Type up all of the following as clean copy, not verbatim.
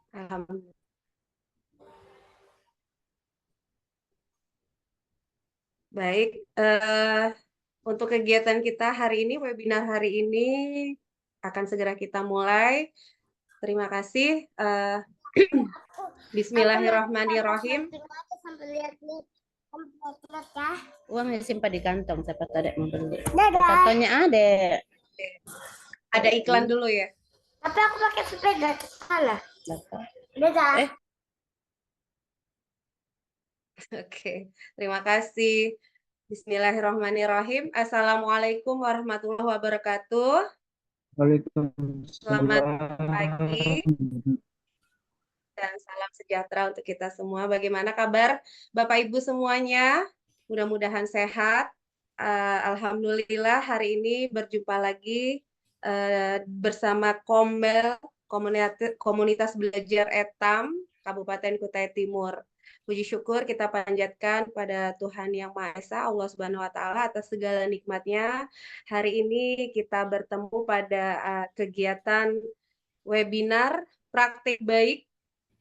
Alhamdulillah. Baik, untuk kegiatan kita hari ini, webinar hari ini akan segera kita mulai. Terima kasih. Bismillahirrahmanirrahim. Sampai lihat nih. Ya. Uangnya simpan di kantong, siapa tahu adek mau beli. Dadah. Kantongnya adek. Ada iklan dulu ya. Tapi aku pakai sepeda, salah. Dapat. Dadah. Oke, terima kasih. Bismillahirrahmanirrahim. Assalamualaikum warahmatullahi wabarakatuh. Selamat pagi Waalaikumsalam. dan salam sejahtera untuk kita semua. Bagaimana kabar Bapak Ibu semuanya? Mudah-mudahan sehat. Alhamdulillah hari ini berjumpa lagi bersama Kombel Komunitas Belajar Etam Kabupaten Kutai Timur. Puji syukur kita panjatkan pada Tuhan Yang Maha Esa, Allah Subhanahu wa Ta'ala, atas segala nikmatnya. Hari ini kita bertemu pada kegiatan webinar praktik baik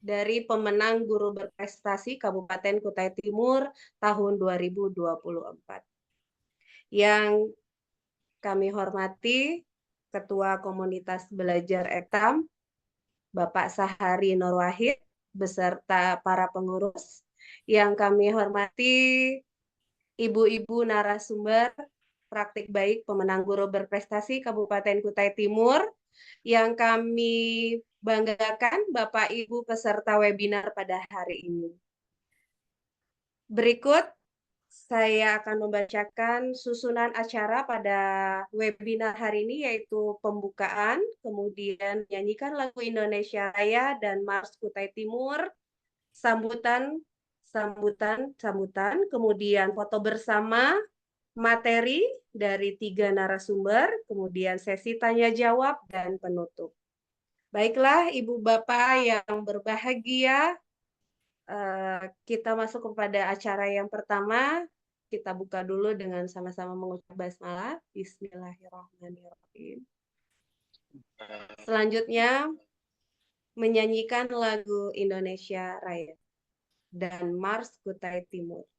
dari pemenang guru berprestasi Kabupaten Kutai Timur tahun 2024. Yang kami hormati Ketua Komunitas Belajar Etam, Bapak Sahari Nurwahid, beserta para pengurus. Yang kami hormati ibu-ibu narasumber praktik baik pemenang guru berprestasi Kabupaten Kutai Timur. Yang kami banggakan Bapak Ibu peserta webinar pada hari ini. Berikut saya akan membacakan susunan acara pada webinar hari ini, yaitu pembukaan, kemudian menyanyikan lagu Indonesia Raya dan Mars Kutai Timur, sambutan, kemudian foto bersama, materi dari 3 narasumber, kemudian sesi tanya jawab dan penutup. Baiklah Ibu Bapak yang berbahagia, kita masuk kepada acara yang pertama. Kita buka dulu dengan sama-sama mengucap basmalah. Bismillahirrahmanirrahim. Selanjutnya menyanyikan lagu Indonesia Raya dan Mars Kutai Timur.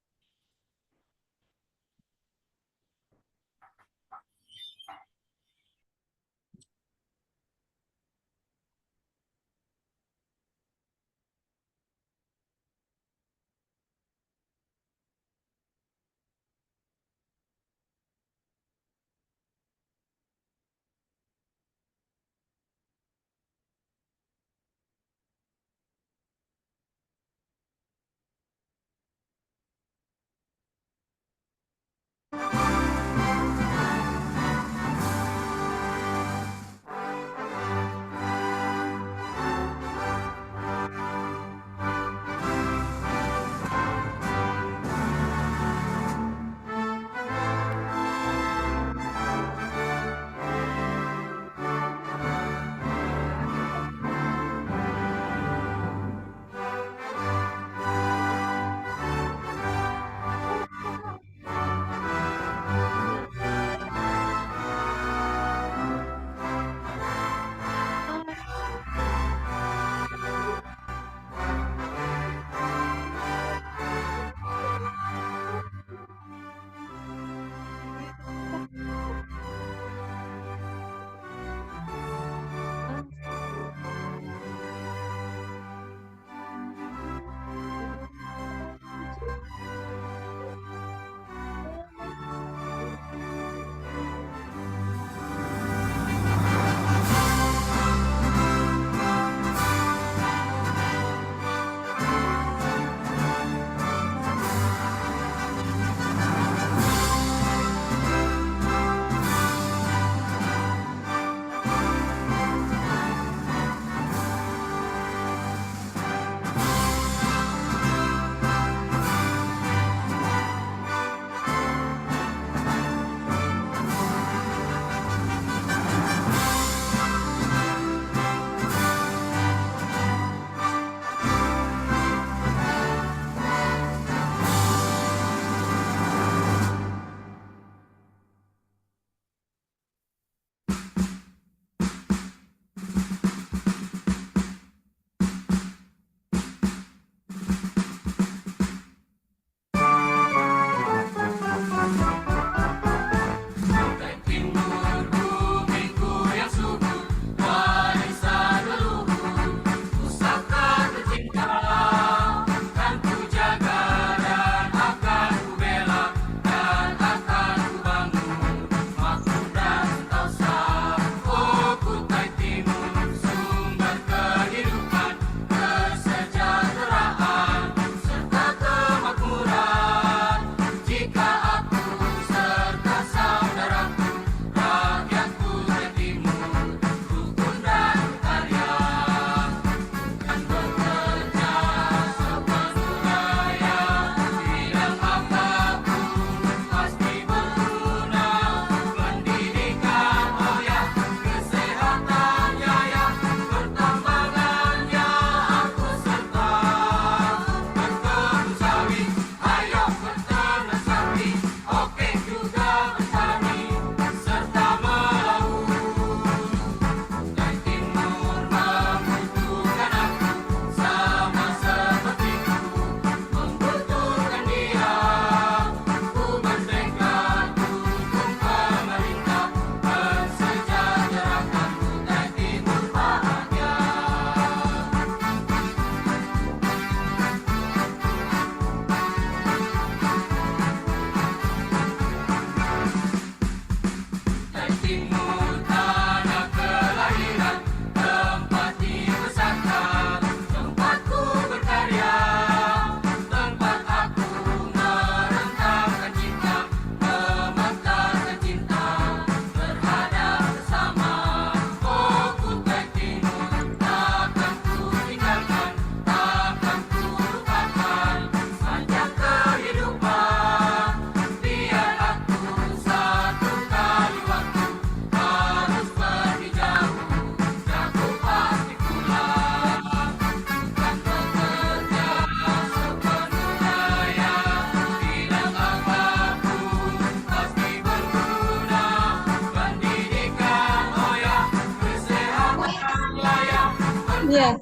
Ya,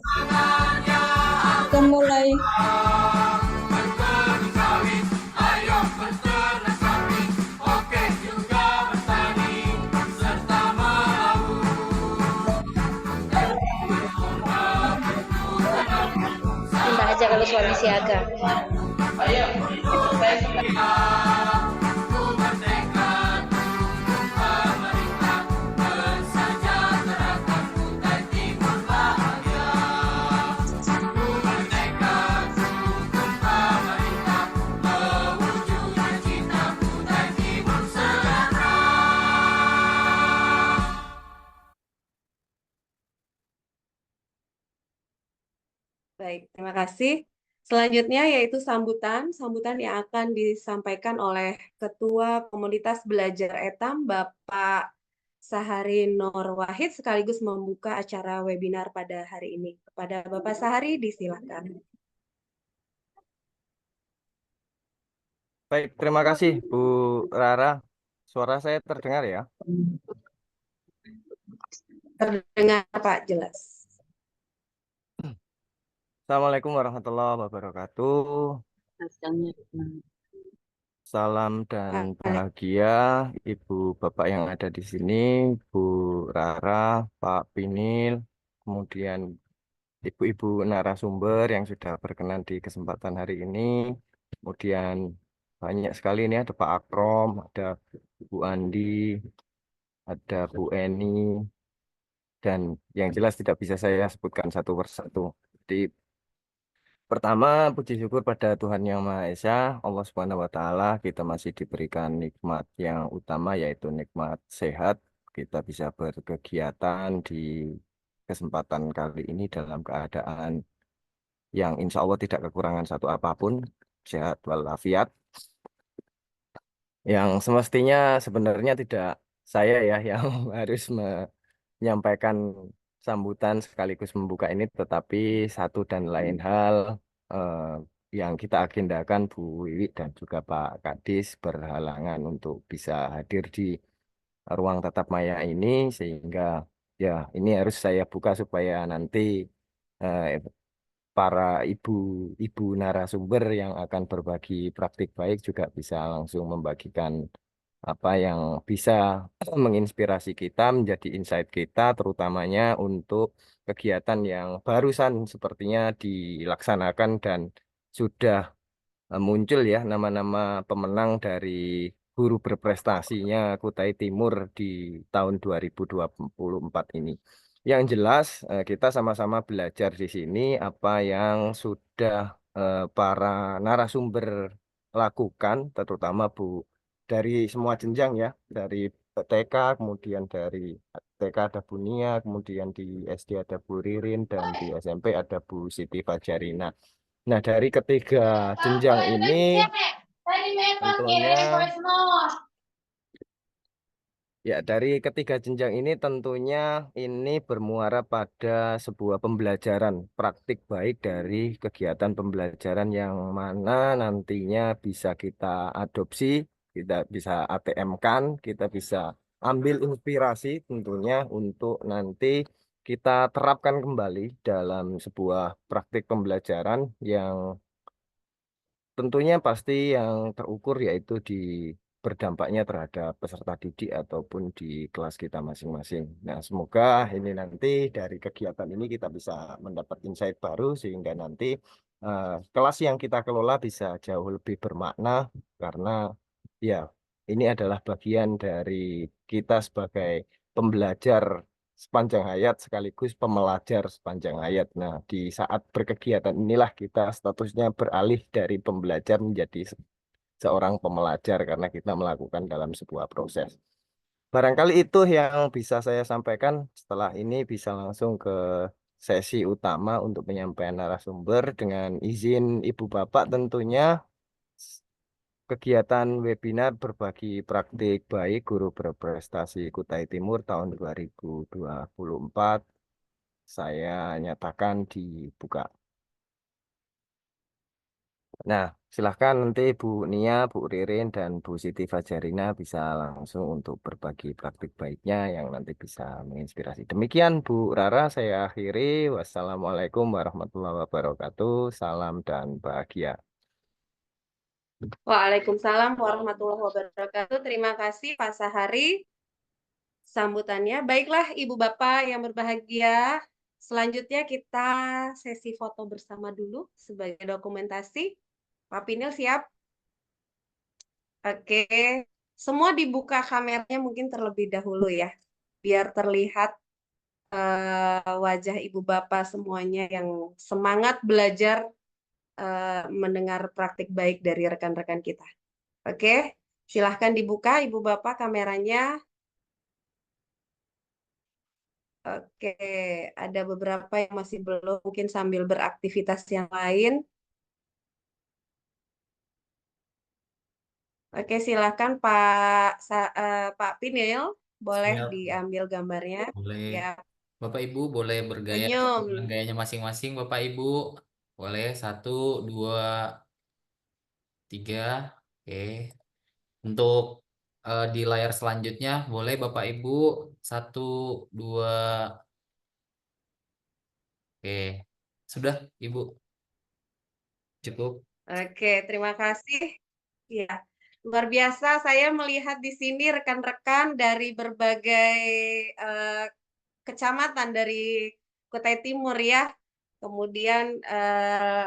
kita mulai. Tambah aja kalau suami siaga. Baik, terima kasih. Selanjutnya yaitu sambutan. Sambutan yang akan disampaikan oleh Ketua Komunitas Belajar Etam, Bapak Sahari Nur Wahid, sekaligus membuka acara webinar pada hari ini. Kepada Bapak Sahari, disilakan. Baik, terima kasih Bu Rara. Suara saya terdengar ya? Terdengar, Pak, jelas. Assalamualaikum warahmatullahi wabarakatuh. Salam dan bahagia Ibu Bapak yang ada di sini, Bu Rara, Pak Pinil, kemudian Ibu-ibu narasumber yang sudah berkenan di kesempatan hari ini. Kemudian banyak sekali ini ada Pak Akrom, ada Bu Andi, ada Bu Eni, dan yang jelas tidak bisa saya sebutkan satu persatu. Jadi pertama, puji syukur pada Tuhan Yang Maha Esa, Allah Subhanahu wa Ta'ala, kita masih diberikan nikmat yang utama, yaitu nikmat sehat. Kita bisa berkegiatan di kesempatan kali ini dalam keadaan yang insya Allah tidak kekurangan satu apapun, sehat walafiat. Yang semestinya sebenarnya tidak saya ya yang harus menyampaikan sambutan sekaligus membuka ini, tetapi satu dan lain hal eh, yang kita agendakan Bu Wiwi dan juga Pak Kadis berhalangan untuk bisa hadir di ruang tatap maya ini, sehingga ya ini harus saya buka supaya nanti eh, para ibu-ibu narasumber yang akan berbagi praktik baik juga bisa langsung membagikan apa yang bisa menginspirasi kita, menjadi insight kita, terutamanya untuk kegiatan yang barusan sepertinya dilaksanakan dan sudah muncul ya nama-nama pemenang dari guru berprestasinya Kutai Timur di tahun 2024 ini. Yang jelas kita sama-sama belajar di sini apa yang sudah para narasumber lakukan, terutama Bu dari semua jenjang ya, dari TK, kemudian dari TK ada Bu Nia, kemudian di SD ada Bu Ririn, dan di SMP ada Bu Siti Fajarina. Nah, dari ketiga jenjang ini tentunya dari ketiga jenjang ini tentunya ini bermuara pada sebuah pembelajaran praktik baik dari kegiatan pembelajaran yang mana nantinya bisa kita adopsi, kita bisa ATM-kan, kita bisa ambil inspirasi tentunya untuk nanti kita terapkan kembali dalam sebuah praktik pembelajaran yang tentunya pasti yang terukur yaitu di berdampaknya terhadap peserta didik ataupun di kelas kita masing-masing. Nah, semoga ini nanti dari kegiatan ini kita bisa mendapat insight baru sehingga nanti kelas yang kita kelola bisa jauh lebih bermakna karena ya ini adalah bagian dari kita sebagai pembelajar sepanjang hayat sekaligus pembelajar sepanjang hayat. Nah, di saat berkegiatan inilah kita statusnya beralih dari pembelajar menjadi seorang pembelajar karena kita melakukan dalam sebuah proses. Barangkali itu yang bisa saya sampaikan. Setelah ini bisa langsung ke sesi utama untuk penyampaian narasumber dengan izin Ibu Bapak tentunya. Kegiatan webinar berbagi praktik baik guru berprestasi Kutai Timur tahun 2024 saya nyatakan dibuka. Nah, silahkan nanti Bu Nia, Bu Ririn, dan Bu Siti Fajarina bisa langsung untuk berbagi praktik baiknya yang nanti bisa menginspirasi. Demikian Bu Rara, saya akhiri. Wassalamualaikum warahmatullahi wabarakatuh. Salam dan bahagia. Waalaikumsalam warahmatullahi wabarakatuh. Terima kasih Pak Sahari sambutannya. Baiklah Ibu Bapak yang berbahagia. Selanjutnya kita sesi foto bersama dulu sebagai dokumentasi. Pak Pinil siap? Oke. Semua dibuka kameranya mungkin terlebih dahulu ya. Biar terlihat wajah Ibu Bapak semuanya yang semangat belajar mendengar praktik baik dari rekan-rekan kita. Oke, silahkan dibuka Ibu Bapak kameranya. Oke, ada beberapa yang masih belum, mungkin sambil beraktivitas yang lain. Oke, silahkan Pak Pinil, boleh Siap, diambil gambarnya. boleh. Ya, Bapak Ibu boleh bergaya senyum. dengan gayanya masing-masing, Bapak Ibu. Boleh, 1, 2, 3. Oke. Untuk di layar selanjutnya, boleh Bapak Ibu. 1, 2. Oke. Sudah, Ibu. Cukup. Oke, terima kasih. Ya, luar biasa saya melihat di sini rekan-rekan dari berbagai eh, kecamatan dari Kutai Timur ya. Kemudian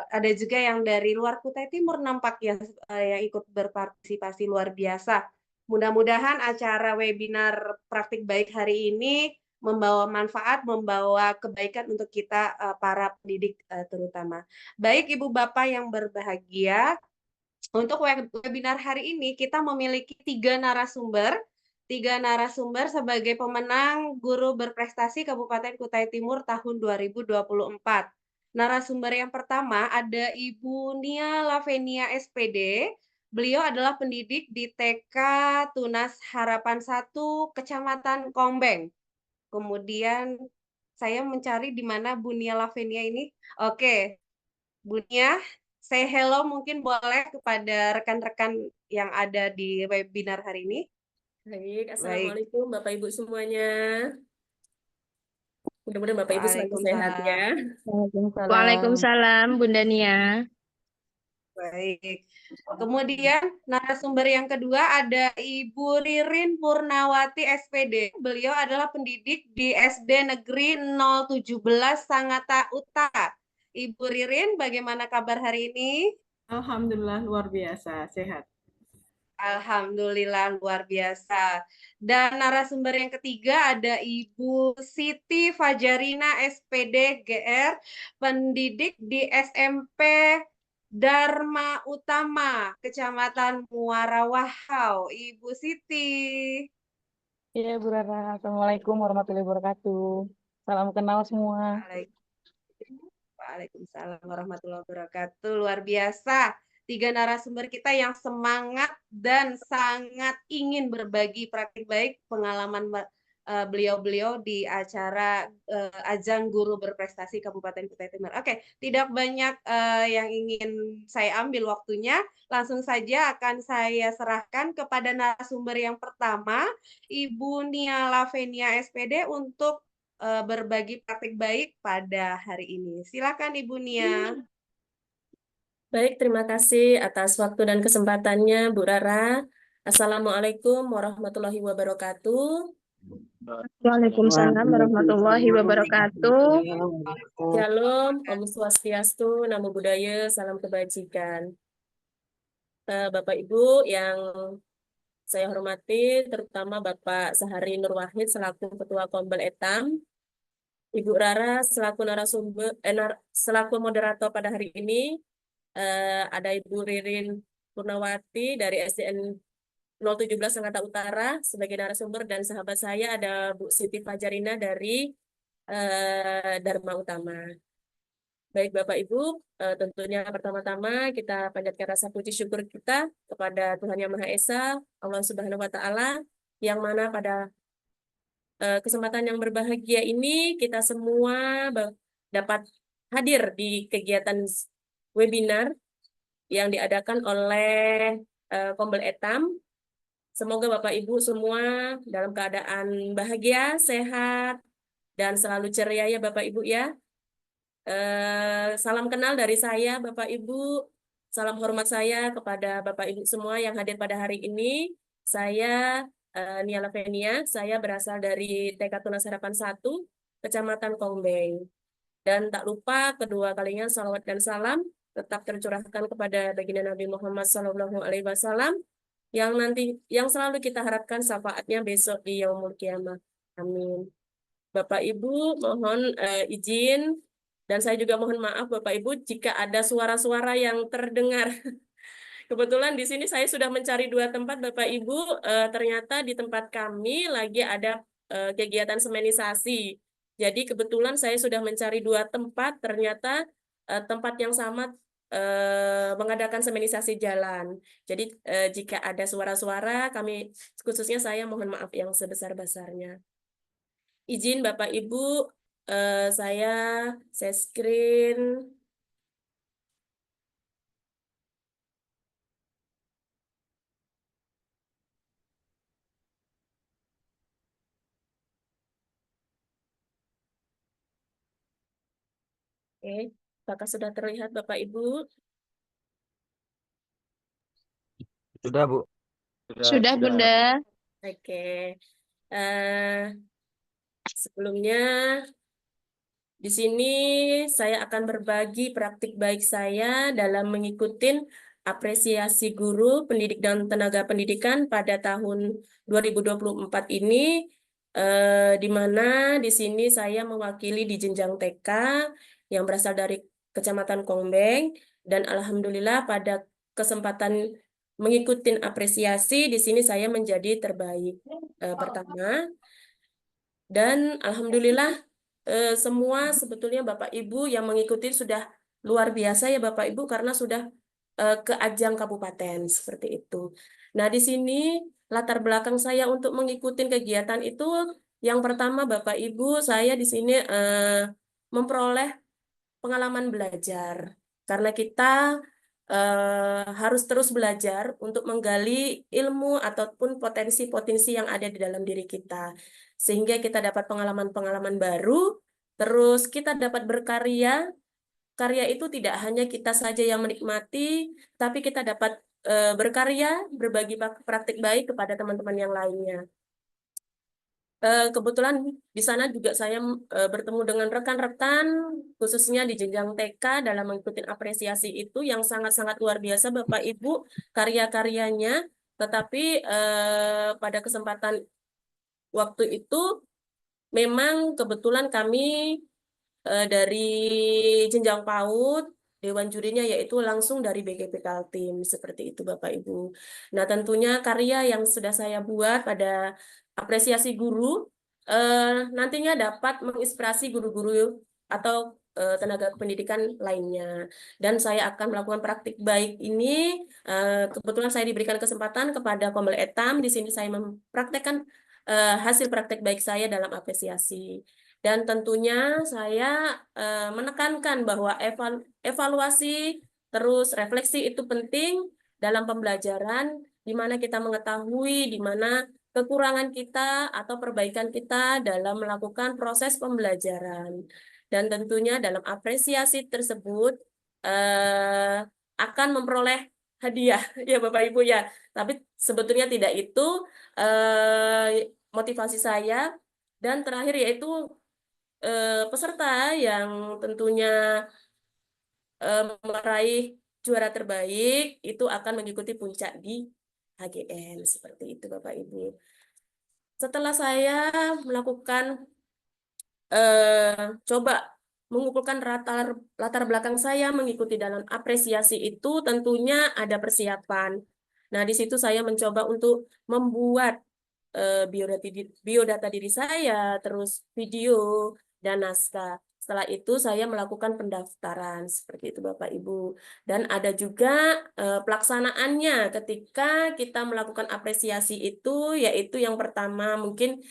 ada juga yang dari luar Kutai Timur nampaknya yang ikut berpartisipasi luar biasa. Mudah-mudahan acara webinar praktik baik hari ini membawa manfaat, membawa kebaikan untuk kita para pendidik terutama. Baik Ibu Bapak yang berbahagia, untuk webinar hari ini kita memiliki 3 narasumber sebagai pemenang guru berprestasi Kabupaten Kutai Timur tahun 2024. Narasumber yang pertama ada Ibu Nia Lavenia SPD. Beliau adalah pendidik di TK Tunas Harapan 1 Kecamatan Kombeng. Kemudian saya mencari di mana Bu Nia Lavenia ini. Oke, Bu Nia, say hello mungkin boleh kepada rekan-rekan yang ada di webinar hari ini. Baik, Baik, Assalamualaikum Bapak Ibu semuanya. Mudah-mudahan Bapak Ibu selalu sehat Waalaikumsalam. ya. Waalaikumsalam. Waalaikumsalam, Bunda Nia. Baik. Kemudian narasumber yang kedua ada Ibu Ririn Purnawati SPD. Beliau adalah pendidik di SD Negeri 017 Sangatta Utara. Ibu Ririn, bagaimana kabar hari ini? Alhamdulillah luar biasa, sehat. Alhamdulillah luar biasa. Dan narasumber yang ketiga ada Ibu Siti Fajarina SPD GR, pendidik di SMP Dharma Utama, Kecamatan Muara Wahau. Ibu Siti. Iya, Bu Rara. Assalamualaikum warahmatullahi wabarakatuh. Salam kenal semua. Waalaikumsalam warahmatullahi wabarakatuh. Luar biasa. 3 narasumber kita yang semangat dan sangat ingin berbagi praktik baik pengalaman beliau-beliau di acara ajang guru berprestasi Kabupaten Kutai Timur. Oke, tidak banyak yang ingin saya ambil waktunya. Langsung saja akan saya serahkan kepada narasumber yang pertama, Ibu Nia Lavenia SPD untuk berbagi praktik baik pada hari ini. Silakan Ibu Nia. Baik, terima kasih atas waktu dan kesempatannya Bu Rara. Assalamualaikum warahmatullahi wabarakatuh. Waalaikumsalam warahmatullahi wabarakatuh. Shalom, Om Swastiastu, Namo Buddhaya, salam kebajikan. Bapak Ibu yang saya hormati, terutama Bapak Sahari Nur Wahid selaku Ketua Kombel Etam, Ibu Rara selaku selaku moderator pada hari ini, ada Ibu Ririn Purnawati dari SDN 017 Sangatta Utara sebagai narasumber, dan sahabat saya ada Bu Siti Fajarina dari Dharma Utama. Baik Bapak Ibu, tentunya pertama-tama kita panjatkan rasa puji syukur kita kepada Tuhan Yang Maha Esa, Allah Subhanahu wa Ta'ala, yang mana pada kesempatan yang berbahagia ini kita semua dapat hadir di kegiatan webinar yang diadakan oleh Kombel Etam. Semoga Bapak Ibu semua dalam keadaan bahagia, sehat, dan selalu ceria ya Bapak Ibu ya. Salam kenal dari saya Bapak Ibu. Salam hormat saya kepada Bapak Ibu semua yang hadir pada hari ini. Saya Nia Lavenia, saya berasal dari TK Tunas Harapan 1, Kecamatan Kongbeng. Dan tak lupa kedua kalinya salawat dan salam tetap tercurahkan kepada baginda Nabi Muhammad SAW yang selalu kita harapkan syafaatnya besok di Yaumul Kiamah. Amin. Bapak Ibu mohon izin dan saya juga mohon maaf Bapak Ibu jika ada suara-suara yang terdengar. Kebetulan di sini saya sudah mencari 2 tempat Bapak Ibu, ternyata di tempat kami lagi ada kegiatan semenisasi. Jadi kebetulan saya sudah mencari 2 tempat, ternyata tempat yang sama mengadakan semenisasi jalan. Jadi jika ada suara-suara, kami khususnya saya mohon maaf yang sebesar-besarnya. Izin Bapak Ibu, saya share screen. Oke, apakah sudah terlihat Bapak Ibu? Sudah, Bu. Sudah, Bunda. Oke. Sebelumnya di sini saya akan berbagi praktik baik saya dalam mengikuti apresiasi guru, pendidik dan tenaga pendidikan pada tahun 2024 ini, di mana di sini saya mewakili di jenjang TK yang berasal dari Kecamatan Kongbeng, dan alhamdulillah pada kesempatan mengikuti apresiasi di sini saya menjadi terbaik pertama, dan alhamdulillah semua sebetulnya Bapak Ibu yang mengikuti sudah luar biasa ya Bapak Ibu karena sudah ke ajang kabupaten seperti itu. Nah, di sini latar belakang saya untuk mengikuti kegiatan itu yang pertama Bapak Ibu, saya di sini memperoleh pengalaman belajar karena kita harus terus belajar untuk menggali ilmu ataupun potensi-potensi yang ada di dalam diri kita. Sehingga kita dapat pengalaman-pengalaman baru, terus kita dapat berkarya. Karya itu tidak hanya kita saja yang menikmati, tapi kita dapat berkarya, berbagi praktik baik kepada teman-teman yang lainnya. Kebetulan di sana juga saya bertemu dengan rekan-rekan, khususnya di jenjang TK dalam mengikuti apresiasi itu yang sangat-sangat luar biasa Bapak Ibu karya-karyanya. Tetapi pada kesempatan waktu itu memang kebetulan kami dari jenjang PAUD, Dewan jurinya yaitu langsung dari BGP Kaltim, seperti itu Bapak Ibu. Nah, tentunya karya yang sudah saya buat pada apresiasi guru nantinya dapat menginspirasi guru-guru atau tenaga pendidikan lainnya. Dan saya akan melakukan praktik baik ini. Kebetulan saya diberikan kesempatan kepada Kombel Etam. Di sini saya mempraktekkan hasil praktek baik saya dalam apresiasi. Dan tentunya saya menekankan bahwa evaluasi terus refleksi itu penting dalam pembelajaran, di mana kita mengetahui di mana kekurangan kita atau perbaikan kita dalam melakukan proses pembelajaran. Dan tentunya dalam apresiasi tersebut akan memperoleh hadiah ya Bapak Ibu ya. Tapi sebetulnya tidak itu motivasi saya. Dan terakhir yaitu peserta yang tentunya meraih juara terbaik itu akan mengikuti puncak di HGN seperti itu Bapak Ibu. Setelah saya melakukan coba mengumpulkan latar belakang saya mengikuti dalam apresiasi itu, tentunya ada persiapan. Nah, di situ saya mencoba untuk membuat biodata diri saya, terus video dan naskah. Setelah itu saya melakukan pendaftaran seperti itu Bapak Ibu. Dan ada juga pelaksanaannya ketika kita melakukan apresiasi itu, yaitu yang pertama mungkin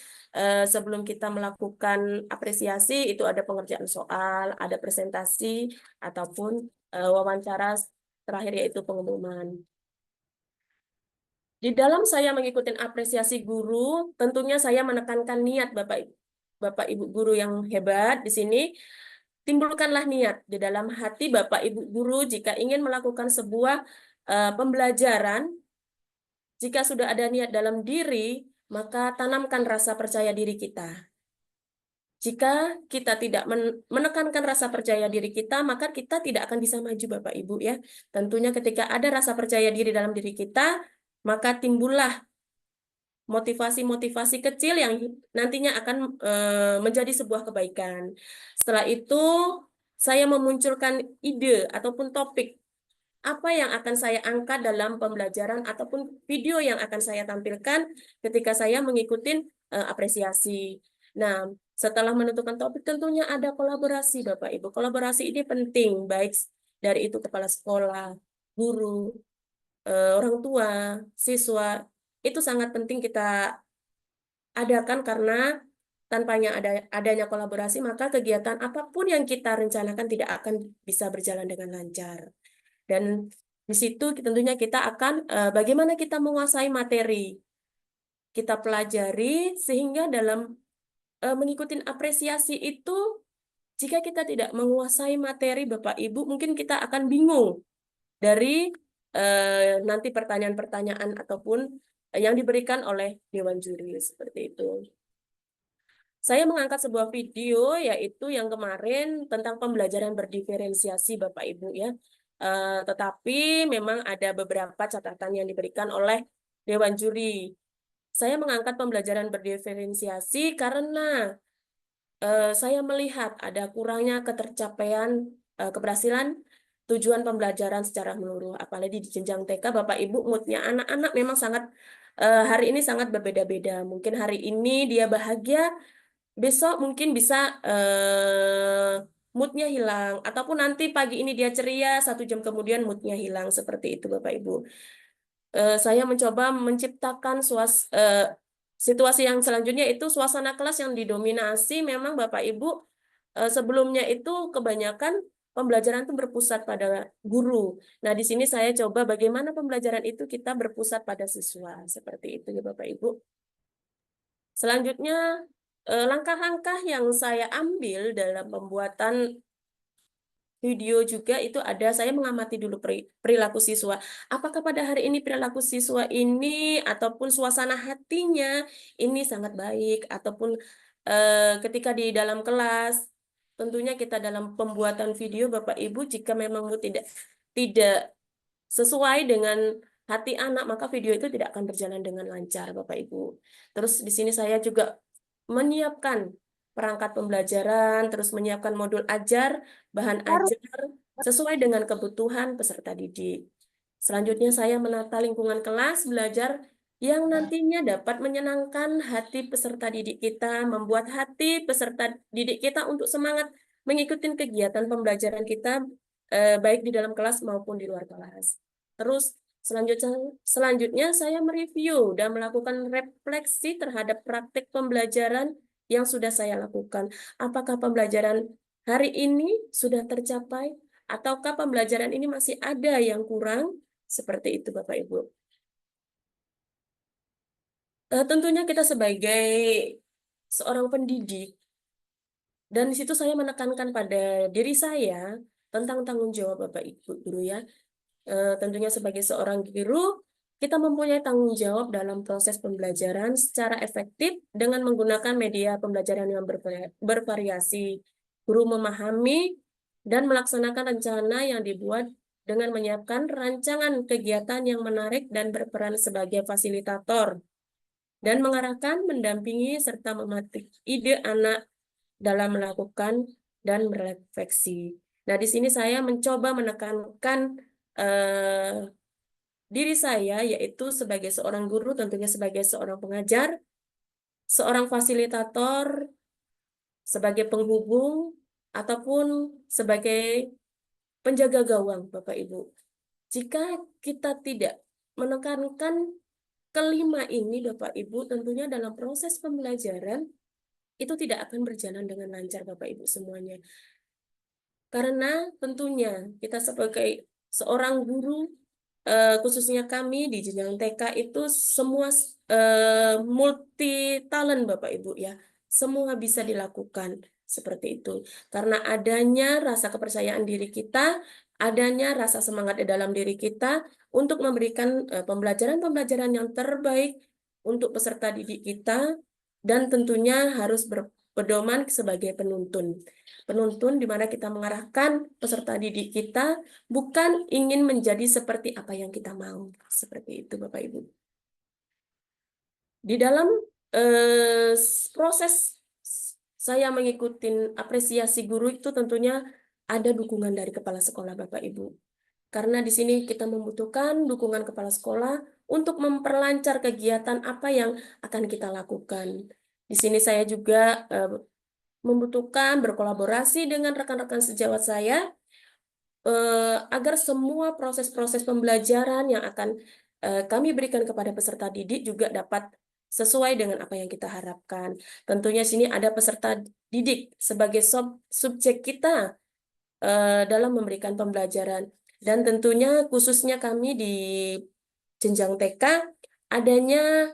sebelum kita melakukan apresiasi itu ada pengerjaan soal, ada presentasi ataupun wawancara terakhir yaitu pengumuman. Di dalam saya mengikuti apresiasi guru, tentunya saya menekankan niat Bapak Ibu guru yang hebat di sini. Timbulkanlah niat di dalam hati Bapak Ibu guru jika ingin melakukan sebuah pembelajaran. Jika sudah ada niat dalam diri, maka tanamkan rasa percaya diri kita. Jika kita tidak menekankan rasa percaya diri kita, maka kita tidak akan bisa maju, Bapak Ibu ya. Tentunya ketika ada rasa percaya diri dalam diri kita, maka timbullah motivasi-motivasi kecil yang nantinya akan menjadi sebuah kebaikan. Setelah itu, saya memunculkan ide ataupun topik apa yang akan saya angkat dalam pembelajaran ataupun video yang akan saya tampilkan ketika saya mengikuti apresiasi. Nah, setelah menentukan topik tentunya ada kolaborasi Bapak Ibu. Kolaborasi ini penting, baik dari itu kepala sekolah, guru, orang tua, siswa. Itu sangat penting kita adakan karena tanpanya adanya kolaborasi, maka kegiatan apapun yang kita rencanakan tidak akan bisa berjalan dengan lancar. Dan di situ tentunya kita akan bagaimana kita menguasai materi. Kita pelajari sehingga dalam mengikuti apresiasi itu, jika kita tidak menguasai materi Bapak Ibu, mungkin kita akan bingung dari nanti pertanyaan-pertanyaan ataupun yang diberikan oleh Dewan Juri seperti itu. Saya mengangkat sebuah video yaitu yang kemarin tentang pembelajaran berdiferensiasi Bapak Ibu ya. Tetapi memang ada beberapa catatan yang diberikan oleh Dewan Juri. Saya mengangkat pembelajaran berdiferensiasi karena saya melihat ada kurangnya ketercapaian keberhasilan tujuan pembelajaran secara menyeluruh. Apalagi di jenjang TK, Bapak Ibu, moodnya anak-anak memang sangat hari ini sangat berbeda-beda. Mungkin hari ini dia bahagia, besok mungkin bisa moodnya hilang, ataupun nanti pagi ini dia ceria, 1 jam kemudian moodnya hilang, seperti itu Bapak Ibu. Saya mencoba menciptakan situasi yang selanjutnya itu suasana kelas yang didominasi memang Bapak Ibu sebelumnya itu kebanyakan pembelajaran itu berpusat pada guru. Nah di sini saya coba bagaimana pembelajaran itu kita berpusat pada siswa, seperti itu ya Bapak Ibu. Selanjutnya langkah-langkah yang saya ambil dalam pembuatan video juga itu ada, saya mengamati dulu perilaku siswa. Apakah pada hari ini perilaku siswa ini ataupun suasana hatinya ini sangat baik, ataupun ketika di dalam kelas, tentunya kita dalam pembuatan video Bapak Ibu, jika memang tidak sesuai dengan hati anak, maka video itu tidak akan berjalan dengan lancar Bapak Ibu. Terus di sini saya juga menyiapkan perangkat pembelajaran, terus menyiapkan modul ajar, bahan ajar sesuai dengan kebutuhan peserta didik. Selanjutnya saya menata lingkungan kelas belajar yang nantinya dapat menyenangkan hati peserta didik kita, membuat hati peserta didik kita untuk semangat mengikuti kegiatan pembelajaran kita baik di dalam kelas maupun di luar kelas. Terus selanjutnya saya mereview dan melakukan refleksi terhadap praktik pembelajaran yang sudah saya lakukan. Apakah pembelajaran hari ini sudah tercapai ataukah pembelajaran ini masih ada yang kurang? Seperti itu Bapak Ibu. Tentunya kita sebagai seorang pendidik, dan di situ saya menekankan pada diri saya tentang tanggung jawab Bapak Ibu guru ya. Tentunya sebagai seorang guru, kita mempunyai tanggung jawab dalam proses pembelajaran secara efektif dengan menggunakan media pembelajaran yang bervariasi. Guru memahami dan melaksanakan rencana yang dibuat dengan menyiapkan rancangan kegiatan yang menarik dan berperan sebagai fasilitator, dan mengarahkan, mendampingi, serta memetik ide anak dalam melakukan dan berefleksi. Nah, di sini saya mencoba menekankan diri saya, yaitu sebagai seorang guru, tentunya sebagai seorang pengajar, seorang fasilitator, sebagai penghubung, ataupun sebagai penjaga gawang, Bapak Ibu. Jika kita tidak menekankan kelima ini, Bapak Ibu, tentunya dalam proses pembelajaran, itu tidak akan berjalan dengan lancar, Bapak Ibu semuanya. Karena tentunya kita sebagai seorang guru, khususnya kami di jenjang TK itu semua multi talent Bapak Ibu ya. Semua bisa dilakukan seperti itu. Karena adanya rasa kepercayaan diri kita, adanya rasa semangat di dalam diri kita untuk memberikan pembelajaran-pembelajaran yang terbaik untuk peserta didik kita, dan tentunya harus berpedoman sebagai penuntun. Penuntun di mana kita mengarahkan peserta didik kita bukan ingin menjadi seperti apa yang kita mau. Seperti itu Bapak Ibu. Di dalam proses saya mengikuti apresiasi guru itu tentunya ada dukungan dari kepala sekolah Bapak Ibu. Karena di sini kita membutuhkan dukungan kepala sekolah untuk memperlancar kegiatan apa yang akan kita lakukan. Di sini saya juga membutuhkan berkolaborasi dengan rekan-rekan sejawat saya agar semua proses-proses pembelajaran yang akan kami berikan kepada peserta didik juga dapat sesuai dengan apa yang kita harapkan. Tentunya sini ada peserta didik sebagai subjek kita dalam memberikan pembelajaran. Dan tentunya khususnya kami di jenjang TK adanya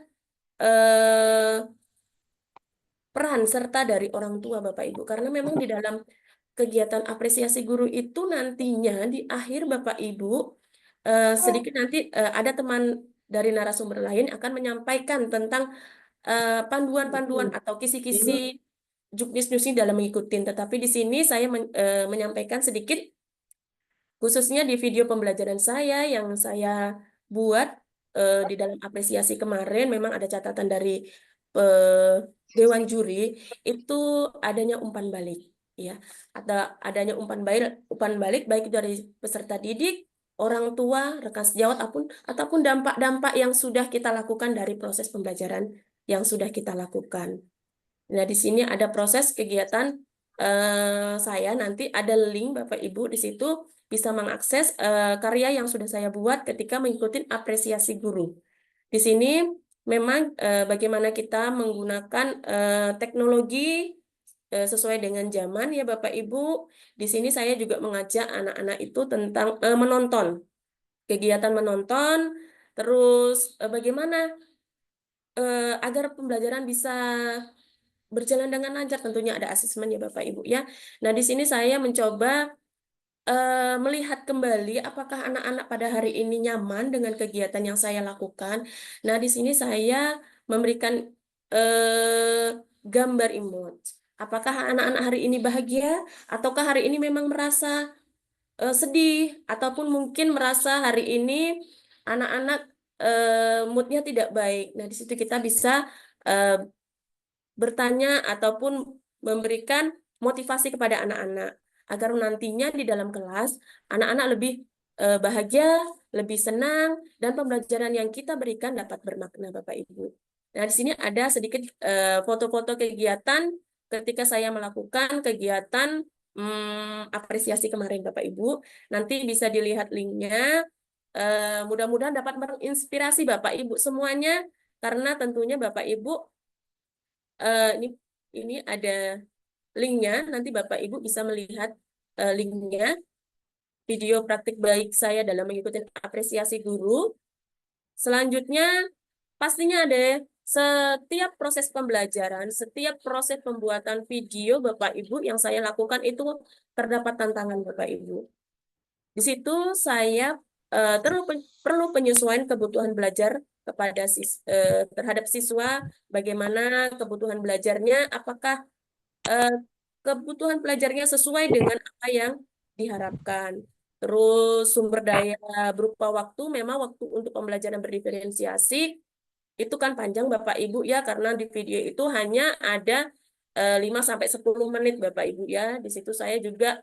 peran serta dari orang tua Bapak Ibu. Karena memang di dalam kegiatan apresiasi guru itu nantinya di akhir Bapak Ibu sedikit nanti ada teman dari narasumber lain akan menyampaikan tentang panduan-panduan atau kisi-kisi juknis-juknis dalam mengikuti. Tetapi di sini saya menyampaikan sedikit khususnya di video pembelajaran saya yang saya buat di dalam apresiasi kemarin. Memang ada catatan dari Dewan Juri itu adanya umpan balik. Ya, adanya umpan balik baik dari peserta didik, orang tua, rekan sejawat ataupun dampak-dampak yang sudah kita lakukan dari proses pembelajaran yang sudah kita lakukan. Nah, di sini ada proses kegiatan saya, nanti ada link Bapak Ibu di situ bisa mengakses karya yang sudah saya buat ketika mengikuti apresiasi guru. Di sini memang bagaimana kita menggunakan teknologi sesuai dengan zaman ya Bapak Ibu. Di sini saya juga mengajak anak-anak itu tentang menonton, kegiatan menonton, terus bagaimana agar pembelajaran bisa berjalan dengan lancar. Tentunya ada asesmen ya Bapak Ibu ya. Nah, di sini saya mencoba melihat kembali apakah anak-anak pada hari ini nyaman dengan kegiatan yang saya lakukan. Nah, di sini saya memberikan gambar image. Apakah anak-anak hari ini bahagia, ataukah hari ini memang merasa sedih, ataupun mungkin merasa hari ini anak-anak moodnya tidak baik. Nah, di situ kita bisa bertanya ataupun memberikan motivasi kepada anak-anak agar nantinya di dalam kelas anak-anak lebih bahagia, lebih senang, dan pembelajaran yang kita berikan dapat bermakna Bapak Ibu. Nah, di sini ada sedikit foto-foto kegiatan ketika saya melakukan kegiatan apresiasi kemarin Bapak Ibu. Nanti bisa dilihat linknya. Mudah-mudahan dapat menginspirasi Bapak Ibu semuanya, karena tentunya Bapak Ibu ini ada linknya, nanti Bapak Ibu bisa melihat linknya, video praktik baik saya dalam mengikuti apresiasi guru. Selanjutnya, pastinya ada setiap proses pembelajaran, setiap proses pembuatan video Bapak Ibu yang saya lakukan itu terdapat tantangan Bapak Ibu. Di situ saya perlu penyesuaian kebutuhan belajar kepada terhadap siswa, bagaimana kebutuhan belajarnya, apakah kebutuhan pelajarnya sesuai dengan apa yang diharapkan. Terus sumber daya berupa waktu, memang waktu untuk pembelajaran berdiferensiasi itu kan panjang Bapak Ibu ya, karena di video itu hanya ada 5-10 menit Bapak Ibu ya. Di situ saya juga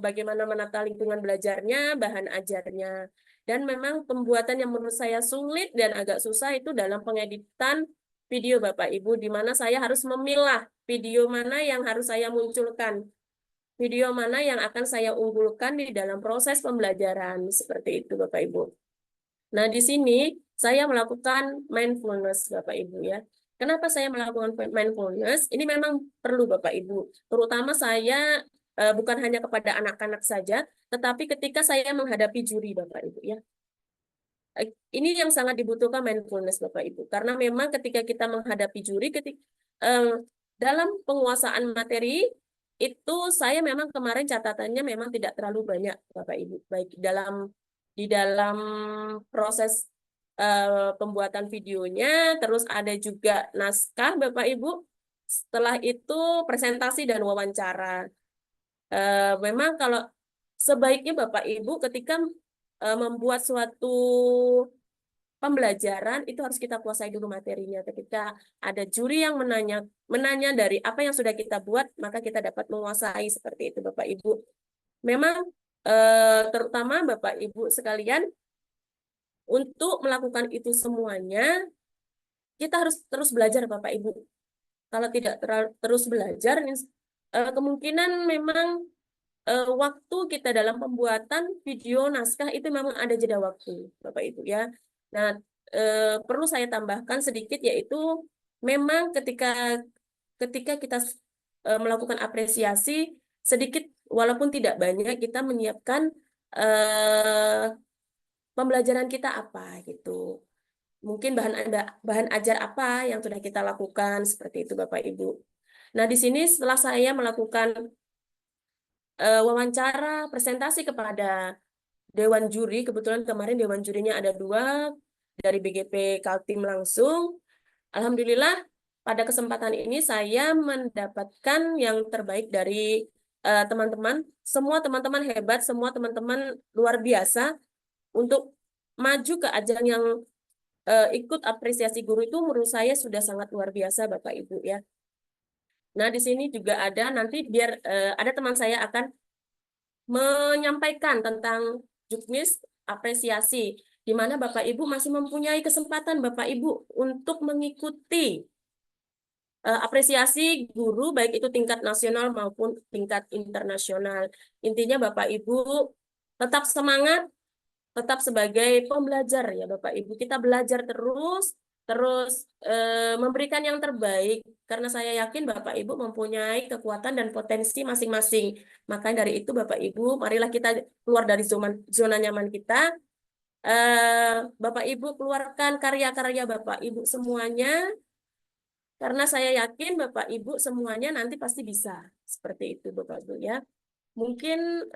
bagaimana menata lingkungan belajarnya, bahan ajarnya. Dan memang pembuatan yang menurut saya sulit dan agak susah itu dalam pengeditan video Bapak Ibu, di mana saya harus memilah video mana yang harus saya munculkan, video mana yang akan saya unggulkan di dalam proses pembelajaran, seperti itu Bapak Ibu. Nah, di sini saya melakukan mindfulness Bapak Ibu ya. Kenapa saya melakukan mindfulness? Ini memang perlu Bapak Ibu. Terutama saya bukan hanya kepada anak-anak saja, tetapi ketika saya menghadapi juri, Bapak Ibu ya. Ini yang sangat dibutuhkan mindfulness Bapak Ibu, karena memang ketika kita menghadapi juri, dalam penguasaan materi itu saya memang kemarin catatannya memang tidak terlalu banyak Bapak Ibu, baik di dalam proses pembuatan videonya, terus ada juga naskah Bapak Ibu, setelah itu presentasi dan wawancara. Memang kalau sebaiknya Bapak Ibu ketika membuat suatu pembelajaran itu harus kita kuasai dulu materinya. Ketika ada juri yang menanya dari apa yang sudah kita buat, maka kita dapat menguasai seperti itu Bapak Ibu. Memang terutama Bapak Ibu sekalian, untuk melakukan itu semuanya kita harus terus belajar Bapak Ibu. Kalau tidak terus belajar, kemungkinan memang waktu kita dalam pembuatan video naskah itu memang ada jeda waktu, Bapak Ibu ya. Nah, perlu saya tambahkan sedikit, yaitu memang ketika kita melakukan apresiasi sedikit, walaupun tidak banyak, kita menyiapkan pembelajaran kita apa gitu. Mungkin bahan ajar apa yang sudah kita lakukan seperti itu, Bapak Ibu. Nah, di sini setelah saya melakukan wawancara presentasi kepada Dewan Juri, kebetulan kemarin Dewan Jurinya ada 2 dari BGP Kaltim langsung. Alhamdulillah pada kesempatan ini saya mendapatkan yang terbaik dari teman-teman. Semua teman-teman hebat, semua teman-teman luar biasa untuk maju ke ajang yang ikut apresiasi guru itu menurut saya sudah sangat luar biasa Bapak Ibu ya. Nah, di sini juga ada nanti biar ada teman saya akan menyampaikan tentang juknis apresiasi, di mana Bapak Ibu masih mempunyai kesempatan Bapak Ibu untuk mengikuti apresiasi guru, baik itu tingkat nasional maupun tingkat internasional. Intinya Bapak Ibu tetap semangat, tetap sebagai pembelajar ya Bapak Ibu. Kita belajar terus memberikan yang terbaik, karena saya yakin Bapak Ibu mempunyai kekuatan dan potensi masing-masing. Maka dari itu Bapak Ibu, marilah kita keluar dari zona nyaman kita. Bapak Ibu keluarkan karya-karya Bapak Ibu semuanya, karena saya yakin Bapak Ibu semuanya nanti pasti bisa. Seperti itu Bapak Ibu ya. Mungkin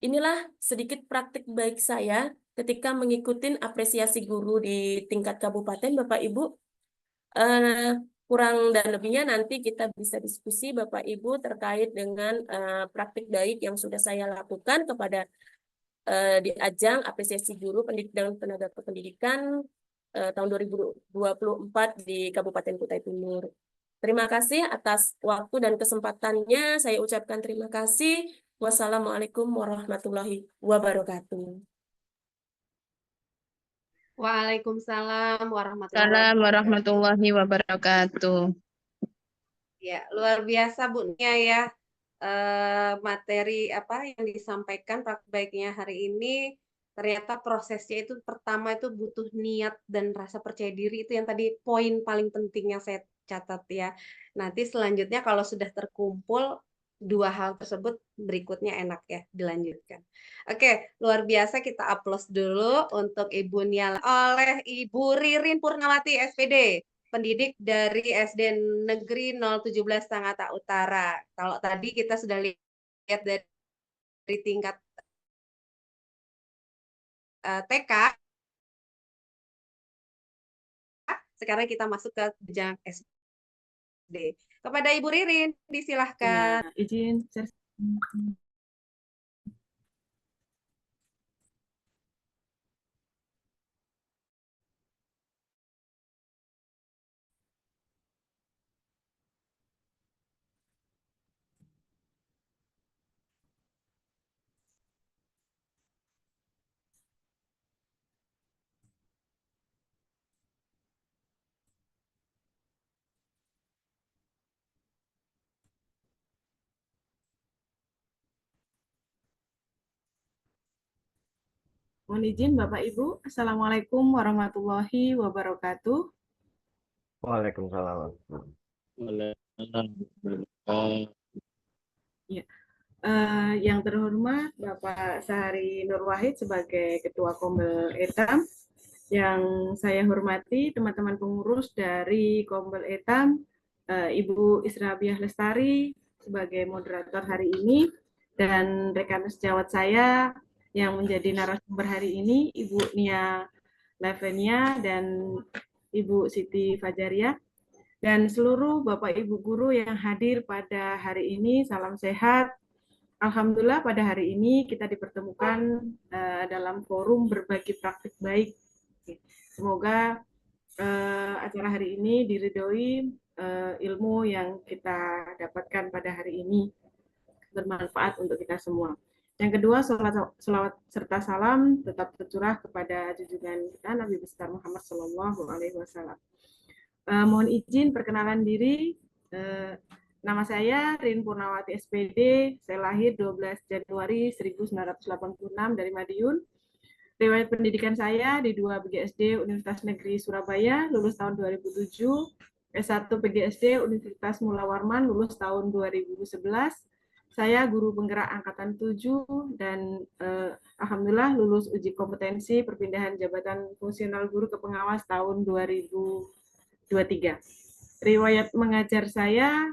inilah sedikit praktik baik saya ketika mengikuti apresiasi guru di tingkat kabupaten, Bapak Ibu. Kurang dan lebihnya nanti kita bisa diskusi, Bapak Ibu, terkait dengan praktik baik yang sudah saya lakukan kepada di ajang apresiasi guru pendidik dan tenaga kependidikan tahun 2024 di Kabupaten Kutai Timur. Terima kasih atas waktu dan kesempatannya. Saya ucapkan terima kasih. Wassalamualaikum warahmatullahi wabarakatuh. Waalaikumsalam Salam warahmatullahi wabarakatuh. Ya, luar biasa Bu Nia ya. Materi apa yang disampaikan praktik baiknya hari ini, ternyata prosesnya itu pertama itu butuh niat dan rasa percaya diri, itu yang tadi poin paling penting yang saya catat ya. Nanti selanjutnya kalau sudah terkumpul 2 hal tersebut, berikutnya enak ya dilanjutkan. Oke, luar biasa, kita aplaus dulu untuk Ibu Nia oleh Ibu Ririn Purnawati SPD, pendidik dari SD Negeri 017 Sangatta Utara. Kalau tadi kita sudah lihat dari tingkat TK, sekarang kita masuk ke jenjang SD. Kepada Ibu Ririn, disilahkan. Ya, izin share. Mohon izin Bapak Ibu, Assalamualaikum warahmatullahi wabarakatuh. Waalaikumsalam. Ya. Yang terhormat Bapak Sahari Nur Wahid sebagai Ketua Kombel Etam, yang saya hormati teman-teman pengurus dari Kombel Etam, Ibu Israbiah Lestari sebagai moderator hari ini, dan rekan sejawat saya yang menjadi narasumber hari ini, Ibu Nia Lavenia dan Ibu Siti Fajaria, dan seluruh Bapak Ibu guru yang hadir pada hari ini. Salam sehat. Alhamdulillah pada hari ini kita dipertemukan dalam forum berbagi praktik baik. Semoga acara hari ini diridhoi ilmu yang kita dapatkan pada hari ini bermanfaat untuk kita semua. Yang kedua, selawat serta salam tetap tercurah kepada junjungan kita Nabi besar Muhammad SAW. Mohon izin perkenalan diri. Nama saya Rin Purnawati SPD. Saya lahir 12 Januari 1986 dari Madiun. Riwayat pendidikan saya di 2 PGSD Universitas Negeri Surabaya, lulus tahun 2007. S1 PGSD Universitas Mula Warman, lulus tahun 2011. Saya guru penggerak angkatan 7 dan alhamdulillah lulus uji kompetensi perpindahan jabatan fungsional guru ke pengawas tahun 2023. Riwayat mengajar saya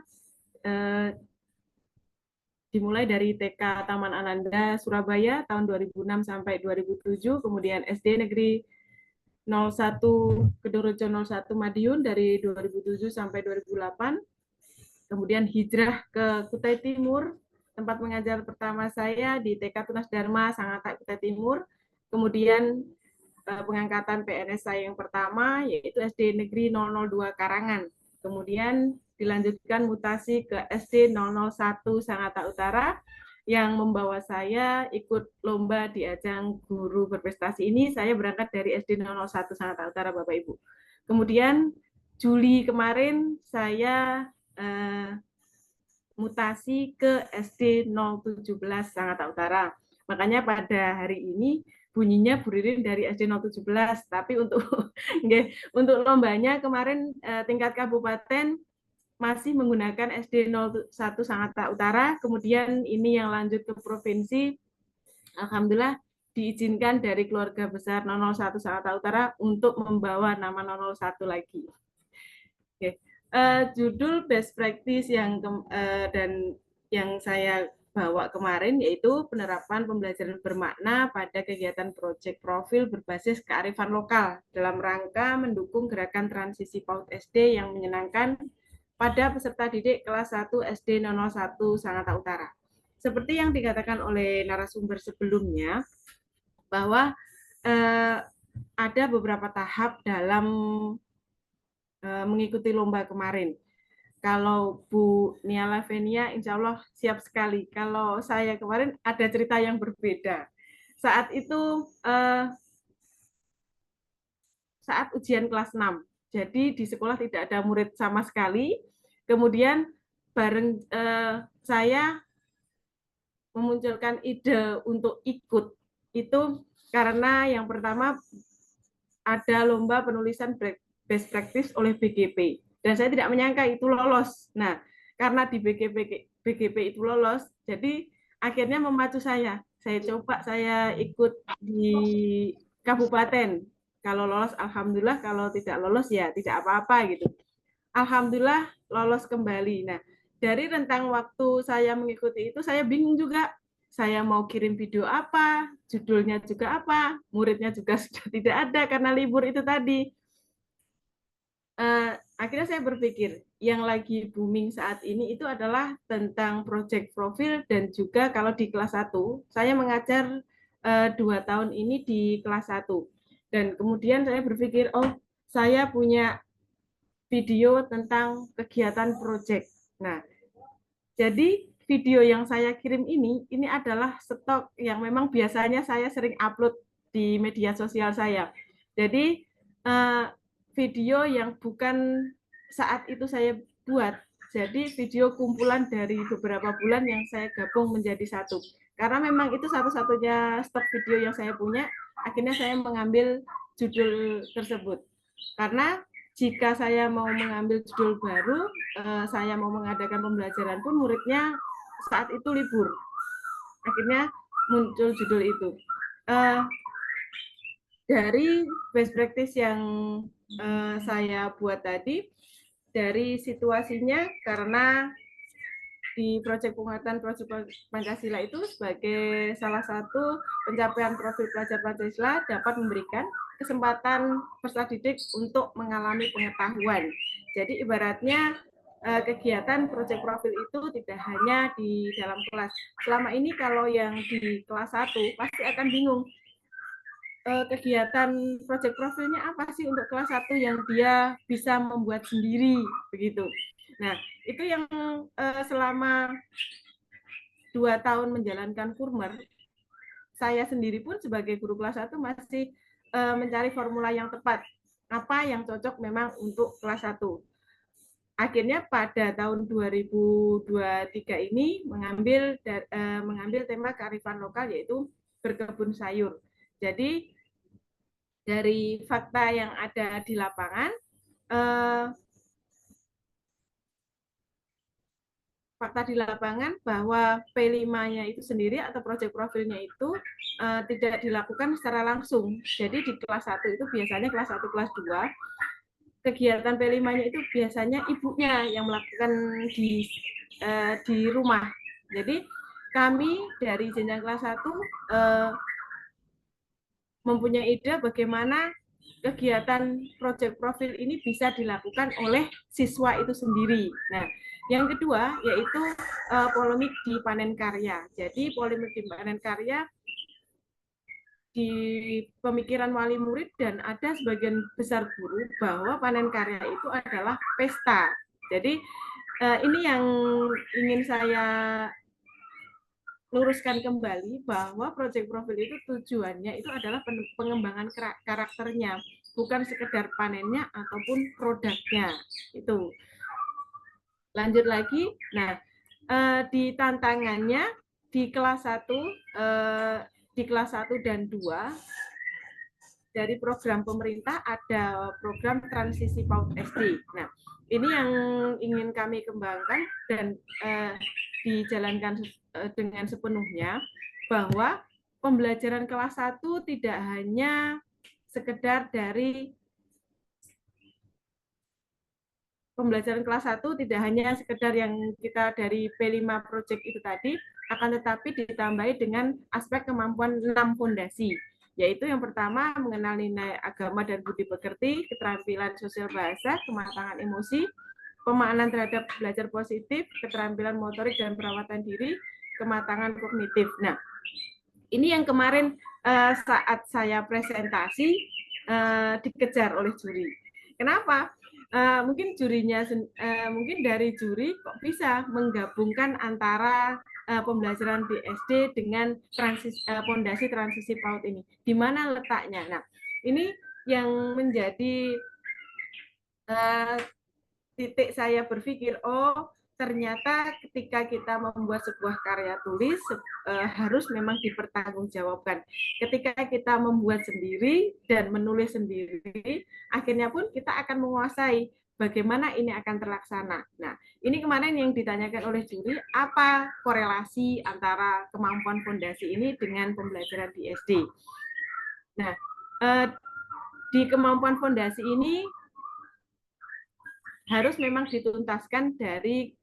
dimulai dari TK Taman Ananda Surabaya tahun 2006 sampai 2007, kemudian SD Negeri 01 Kedorojo 01 Madiun dari 2007 sampai 2008, kemudian hijrah ke Kutai Timur, tempat mengajar pertama saya di TK Tunas Dharma Sangatta Kutai Timur, kemudian pengangkatan PNS saya yang pertama yaitu SD Negeri 002 Karangan, kemudian dilanjutkan mutasi ke SD 001 Sangatta Utara yang membawa saya ikut lomba di ajang guru berprestasi ini. Saya berangkat dari SD 001 Sangatta Utara, Bapak Ibu. Kemudian Juli kemarin saya mutasi ke SD 017 Sangatta Utara. Makanya pada hari ini bunyinya Bu Ririn dari SD 017, tapi untuk lombanya kemarin tingkat kabupaten masih menggunakan SD 01 Sangatta Utara, kemudian ini yang lanjut ke provinsi, alhamdulillah diizinkan dari keluarga besar 001 Sangatta Utara untuk membawa nama 001 lagi. Oke. Judul best practice yang saya bawa kemarin yaitu penerapan pembelajaran bermakna pada kegiatan proyek profil berbasis kearifan lokal dalam rangka mendukung gerakan transisi PAUD SD yang menyenangkan pada peserta didik kelas 1 SD 001 Sangatta Utara. Seperti yang dikatakan oleh narasumber sebelumnya, bahwa ada beberapa tahap dalam mengikuti lomba kemarin. Kalau Bu Nia Lavenia, insya Allah siap sekali. Kalau saya kemarin ada cerita yang berbeda. Saat itu, saat ujian kelas 6. Jadi di sekolah tidak ada murid sama sekali. Kemudian bareng saya memunculkan ide untuk ikut. Itu karena yang pertama ada lomba penulisan best practice oleh BGP. Dan saya tidak menyangka itu lolos. Nah, karena di BGP itu lolos, jadi akhirnya memacu saya. Saya coba, saya ikut di kabupaten. Kalau lolos, alhamdulillah. Kalau tidak lolos, ya tidak apa-apa gitu. Alhamdulillah lolos kembali. Nah, dari rentang waktu saya mengikuti itu, saya bingung juga. Saya mau kirim video apa, judulnya juga apa, muridnya juga sudah tidak ada karena libur itu tadi. Akhirnya saya berpikir, yang lagi booming saat ini itu adalah tentang project profil dan juga kalau di kelas 1, saya mengajar 2 tahun ini di kelas 1. Dan kemudian saya berpikir, oh saya punya video tentang kegiatan project. Nah, jadi video yang saya kirim ini adalah stok yang memang biasanya saya sering upload di media sosial saya. Jadi video yang bukan saat itu saya buat, jadi video kumpulan dari beberapa bulan yang saya gabung menjadi satu. Karena memang itu satu-satunya stok video yang saya punya, akhirnya saya mengambil judul tersebut. Karena jika saya mau mengambil judul baru, saya mau mengadakan pembelajaran pun muridnya saat itu libur. Akhirnya muncul judul itu. Dari best practice yang saya buat tadi, dari situasinya karena di proyek penguatan proyek Pancasila itu sebagai salah satu pencapaian profil pelajar Pancasila dapat memberikan kesempatan peserta didik untuk mengalami pengetahuan. Jadi ibaratnya kegiatan proyek profil itu tidak hanya di dalam kelas. Selama ini kalau yang di kelas 1 pasti akan bingung. Kegiatan proyek profilnya apa sih untuk kelas 1 yang dia bisa membuat sendiri begitu. Nah, itu yang selama 2 tahun menjalankan Kurmer, saya sendiri pun sebagai guru kelas 1 masih mencari formula yang tepat, apa yang cocok memang untuk kelas 1. Akhirnya pada tahun 2023 ini mengambil tema kearifan lokal yaitu berkebun sayur. Jadi dari fakta yang ada di lapangan, bahwa P5-nya itu sendiri atau proyek profilnya itu tidak dilakukan secara langsung. Jadi di kelas 1 itu biasanya kelas 1, kelas 2, kegiatan P5-nya itu biasanya ibunya yang melakukan di rumah. Jadi kami dari jenjang kelas 1 mempunyai ide bagaimana kegiatan proyek profil ini bisa dilakukan oleh siswa itu sendiri. Nah, yang kedua yaitu polemik di panen karya. Jadi polemik di panen karya di pemikiran wali murid dan ada sebagian besar guru bahwa panen karya itu adalah pesta. Jadi ini yang ingin saya luruskan kembali bahwa proyek profil itu tujuannya itu adalah pengembangan karakternya, bukan sekedar panennya ataupun produknya. Itu. Lanjut lagi. Nah, di tantangannya di kelas 1 dan 2 dari program pemerintah ada program transisi PAUD SD. Nah, ini yang ingin kami kembangkan dan dijalankan dengan sepenuhnya, bahwa pembelajaran kelas 1 tidak hanya sekedar dari pembelajaran kelas 1 tidak hanya sekedar yang kita dari P5 project itu tadi, akan tetapi ditambahi dengan aspek kemampuan 6 fondasi, yaitu yang pertama mengenal nilai agama dan budi pekerti, keterampilan sosial bahasa, kematangan emosi, pemahaman terhadap belajar positif, keterampilan motorik dan perawatan diri, kematangan kognitif. Nah, ini yang kemarin saat saya presentasi dikejar oleh juri. Kenapa? Mungkin jurinya, mungkin dari juri kok bisa menggabungkan antara pembelajaran di SD dengan fondasi transisi PAUD ini. Di mana letaknya? Nah, ini yang menjadi titik saya berpikir, oh ternyata ketika kita membuat sebuah karya tulis harus memang dipertanggungjawabkan. Ketika kita membuat sendiri dan menulis sendiri, akhirnya pun kita akan menguasai bagaimana ini akan terlaksana. Nah, ini kemarin yang ditanyakan oleh juri, apa korelasi antara kemampuan fondasi ini dengan pembelajaran di SD. Nah, di kemampuan fondasi ini harus memang dituntaskan dari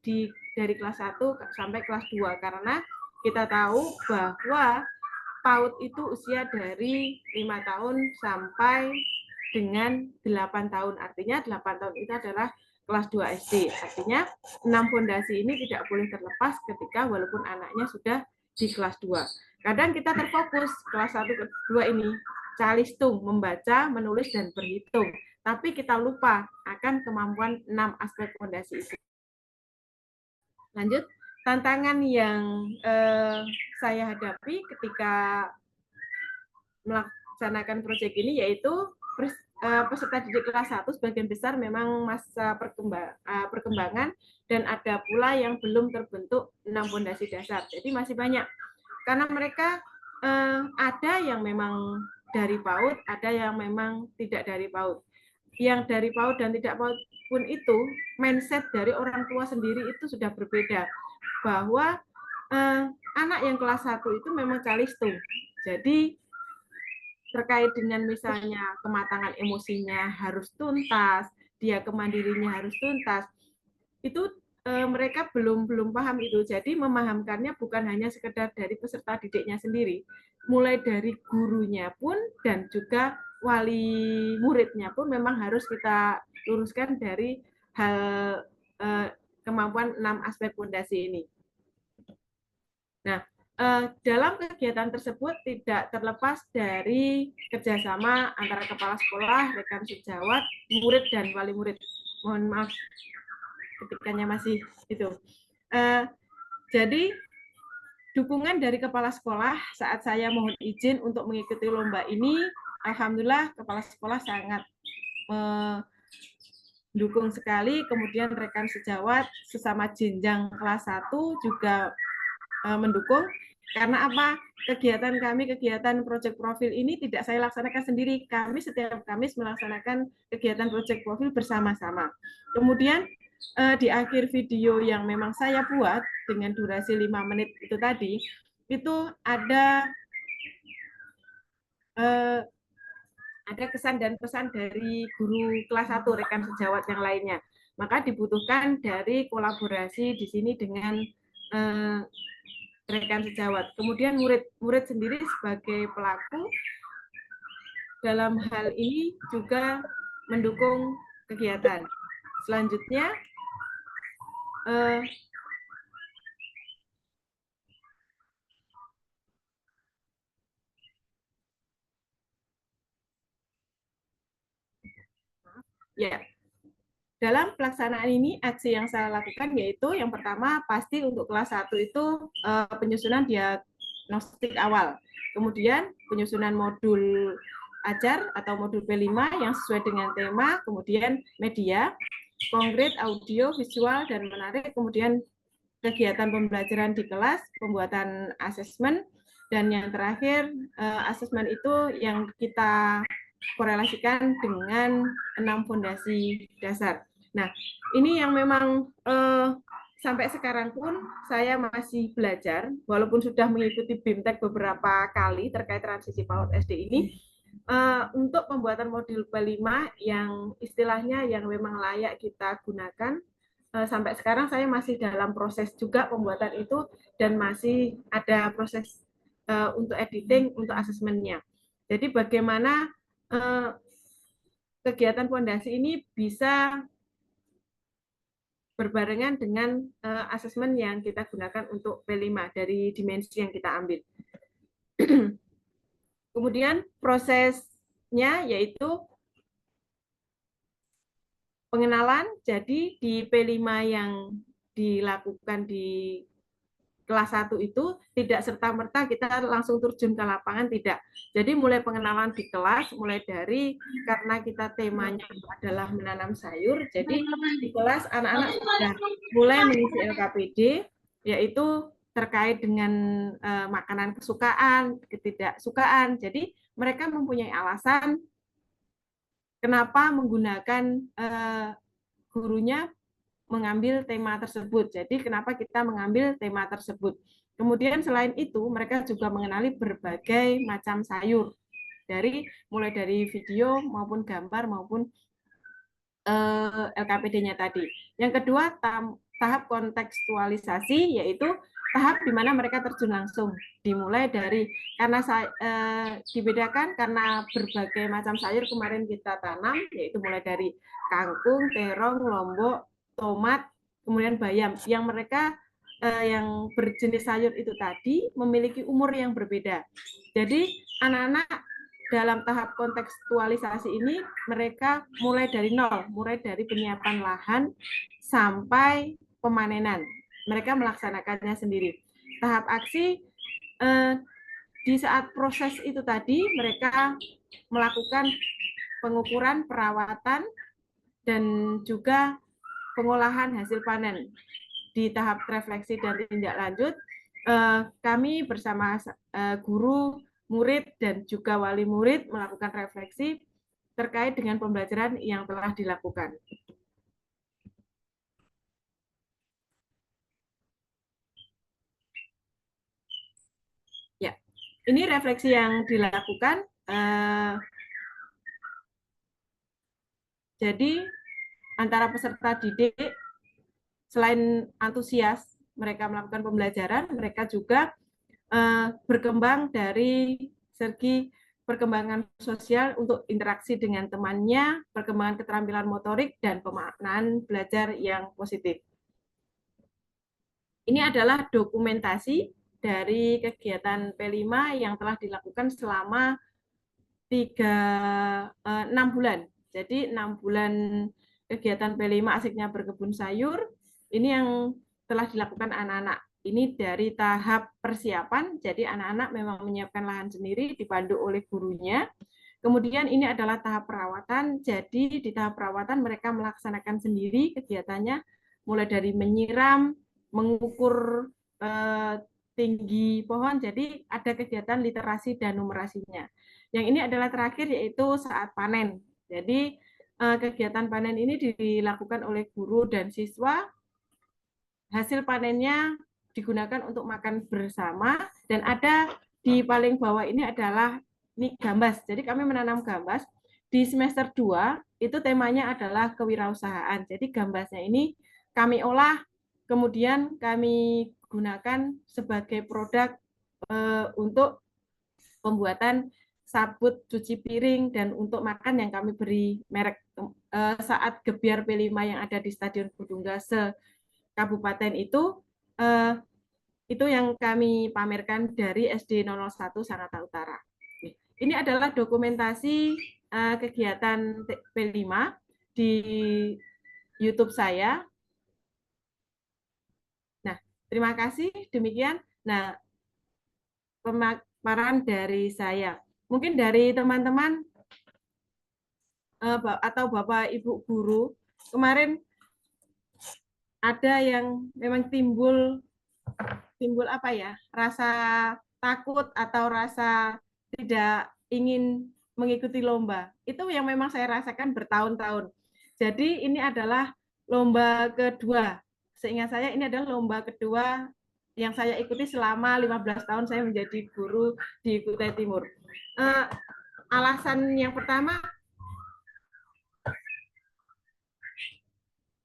kelas 1 sampai kelas 2, karena kita tahu bahwa PAUD itu usia dari 5 tahun sampai dengan 8 tahun. Artinya 8 tahun itu adalah kelas 2 SD. Artinya 6 fondasi ini tidak boleh terlepas ketika walaupun anaknya sudah di kelas 2. Kadang kita terfokus kelas 1 ke 2 ini calistung, membaca, menulis dan berhitung. Tapi kita lupa akan kemampuan 6 aspek fondasi itu. Lanjut, tantangan yang saya hadapi ketika melaksanakan proyek ini yaitu peserta didik kelas 1 sebagian besar memang masa perkembangan dan ada pula yang belum terbentuk 6 fondasi dasar. Jadi masih banyak. Karena mereka ada yang memang dari PAUD, ada yang memang tidak dari PAUD. Yang dari PAUD dan tidak PAUD pun itu, mindset dari orang tua sendiri itu sudah berbeda. Bahwa anak yang kelas 1 itu memang calisto. Jadi terkait dengan misalnya kematangan emosinya harus tuntas, dia kemandirinya harus tuntas, itu mereka belum paham itu. Jadi memahamkannya bukan hanya sekedar dari peserta didiknya sendiri, mulai dari gurunya pun dan juga wali muridnya pun memang harus kita luruskan dari hal kemampuan 6 aspek fondasi ini. Nah, dalam kegiatan tersebut tidak terlepas dari kerjasama antara kepala sekolah, rekan sejawat, murid, dan wali murid. Mohon maaf, ketikanya masih itu. Jadi, dukungan dari kepala sekolah saat saya mohon izin untuk mengikuti lomba ini, alhamdulillah kepala sekolah sangat mendukung sekali. Kemudian rekan sejawat sesama jenjang kelas 1 juga mendukung. Karena apa? Kegiatan kami, kegiatan project profil ini tidak saya laksanakan sendiri. Kami setiap Kamis melaksanakan kegiatan project profil bersama-sama. Kemudian di akhir video yang memang saya buat dengan durasi 5 menit itu tadi, itu ada kesan dan pesan dari guru kelas 1 rekan sejawat yang lainnya. Maka dibutuhkan dari kolaborasi di sini dengan rekan sejawat. Kemudian murid sendiri sebagai pelaku dalam hal ini juga mendukung kegiatan. Selanjutnya, ya, dalam pelaksanaan ini aksi yang saya lakukan yaitu yang pertama pasti untuk kelas 1 itu penyusunan diagnostik awal. Kemudian penyusunan modul ajar atau modul P5 yang sesuai dengan tema, kemudian media, konkret, audio, visual, dan menarik, kemudian kegiatan pembelajaran di kelas, pembuatan asesmen, dan yang terakhir asesmen itu yang kita korelasikan dengan 6 fondasi dasar. Nah, ini yang memang sampai sekarang pun saya masih belajar, walaupun sudah mengikuti BIMTEK beberapa kali terkait transisi PAUD SD ini, untuk pembuatan modul P5 yang istilahnya yang memang layak kita gunakan, sampai sekarang saya masih dalam proses juga pembuatan itu dan masih ada proses untuk editing, untuk asesmennya. Jadi bagaimana kegiatan fondasi ini bisa berbarengan dengan asesmen yang kita gunakan untuk P5 dari dimensi yang kita ambil. Kemudian prosesnya yaitu pengenalan. Jadi di P5 yang dilakukan di kelas 1 itu tidak serta-merta kita langsung terjun ke lapangan, tidak. Jadi mulai pengenalan di kelas, mulai dari karena kita temanya adalah menanam sayur, jadi di kelas anak-anak sudah mulai mengisi LKPD, yaitu terkait dengan makanan kesukaan, ketidaksukaan. Jadi mereka mempunyai alasan kenapa menggunakan gurunya mengambil tema tersebut. Jadi kenapa kita mengambil tema tersebut. Kemudian selain itu mereka juga mengenali berbagai macam sayur, mulai dari video maupun gambar maupun LKPD-nya tadi. Yang kedua, tahap kontekstualisasi, yaitu tahap di mana mereka terjun langsung. Dimulai dari, karena dibedakan karena berbagai macam sayur kemarin kita tanam, yaitu mulai dari kangkung, terong, lombok, tomat, kemudian bayam, yang mereka yang berjenis sayur itu tadi memiliki umur yang berbeda. Jadi anak-anak dalam tahap kontekstualisasi ini mereka mulai dari nol, mulai dari penyiapan lahan sampai pemanenan. Mereka melaksanakannya sendiri. Tahap aksi di saat proses itu tadi mereka melakukan pengukuran, perawatan, dan juga pengolahan hasil panen. Di tahap refleksi dan tindak lanjut, kami bersama guru, murid, dan juga wali murid melakukan refleksi terkait dengan pembelajaran yang telah dilakukan. ini refleksi yang dilakukan. Jadi antara peserta didik, selain antusias mereka melakukan pembelajaran, mereka juga berkembang dari segi perkembangan sosial untuk interaksi dengan temannya, perkembangan keterampilan motorik, dan pemaknaan belajar yang positif. Ini adalah dokumentasi dari kegiatan P5 yang telah dilakukan selama 6 bulan. Jadi 6 bulan kegiatan P5 asiknya berkebun sayur, ini yang telah dilakukan anak-anak. Ini dari tahap persiapan, jadi anak-anak memang menyiapkan lahan sendiri, dipandu oleh gurunya. Kemudian ini adalah tahap perawatan, jadi di tahap perawatan mereka melaksanakan sendiri kegiatannya, mulai dari menyiram, mengukur tinggi pohon, jadi ada kegiatan literasi dan numerasinya. Yang ini adalah terakhir, yaitu saat panen. Jadi kegiatan panen ini dilakukan oleh guru dan siswa. Hasil panennya digunakan untuk makan bersama, dan ada di paling bawah ini adalah gambas. Jadi kami menanam gambas. Di semester 2 itu temanya adalah kewirausahaan. Jadi gambasnya ini kami olah, kemudian kami gunakan sebagai produk untuk pembuatan sabut cuci piring dan untuk makan yang kami beri merek saat gebiar P5 yang ada di Stadion Budungga se-Kabupaten itu yang kami pamerkan dari SD 001 Sangatta Utara. Ini adalah dokumentasi kegiatan P5 di YouTube saya. Nah, terima kasih. Demikian. Nah, pemaparan dari saya. Mungkin dari teman-teman atau Bapak Ibu guru, kemarin ada yang memang timbul apa ya, rasa takut atau rasa tidak ingin mengikuti lomba. Itu yang memang saya rasakan bertahun-tahun. Jadi ini adalah lomba kedua. Seingat saya ini adalah lomba kedua yang saya ikuti selama 15 tahun saya menjadi guru di Kutai Timur. Alasan yang pertama,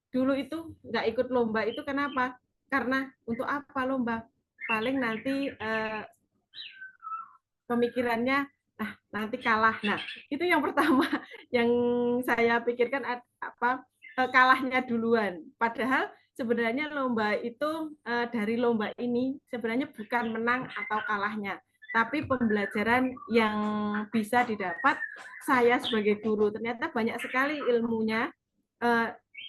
dulu itu nggak ikut lomba itu kenapa? Karena untuk apa lomba? Paling nanti pemikirannya, nanti kalah. Nah, itu yang pertama yang saya pikirkan, kalahnya duluan. Padahal sebenarnya lomba itu, dari lomba ini sebenarnya bukan menang atau kalahnya, tapi pembelajaran yang bisa didapat saya sebagai guru. Ternyata banyak sekali ilmunya,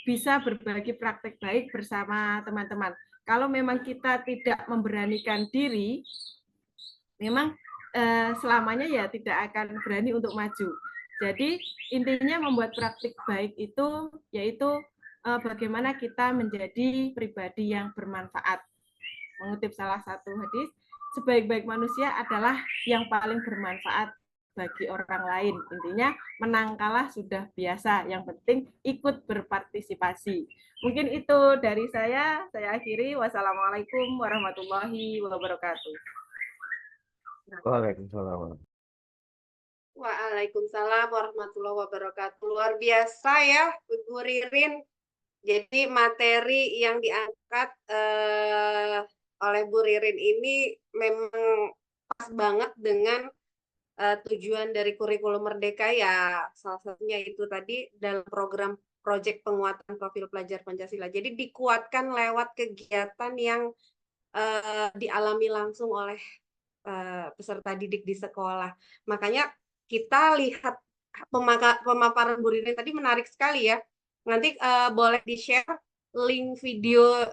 bisa berbagi praktek baik bersama teman-teman. Kalau memang kita tidak memberanikan diri, memang selamanya ya tidak akan berani untuk maju. Jadi intinya membuat praktik baik itu yaitu bagaimana kita menjadi pribadi yang bermanfaat. Mengutip salah satu hadis, sebaik-baik manusia adalah yang paling bermanfaat bagi orang lain. Intinya menang kalah sudah biasa, yang penting ikut berpartisipasi. Mungkin itu dari saya akhiri. Wassalamualaikum warahmatullahi wabarakatuh. Waalaikumsalam. Waalaikumsalam warahmatullahi wabarakatuh. Luar biasa ya, Ibu Ririn. Jadi materi yang diangkat oleh Bu Ririn ini memang pas banget dengan tujuan dari kurikulum Merdeka ya, salah satunya itu tadi dalam program proyek penguatan profil pelajar Pancasila. Jadi dikuatkan lewat kegiatan yang dialami langsung oleh peserta didik di sekolah. Makanya kita lihat pemaparan Bu Ririn tadi menarik sekali ya. Nanti boleh di-share link video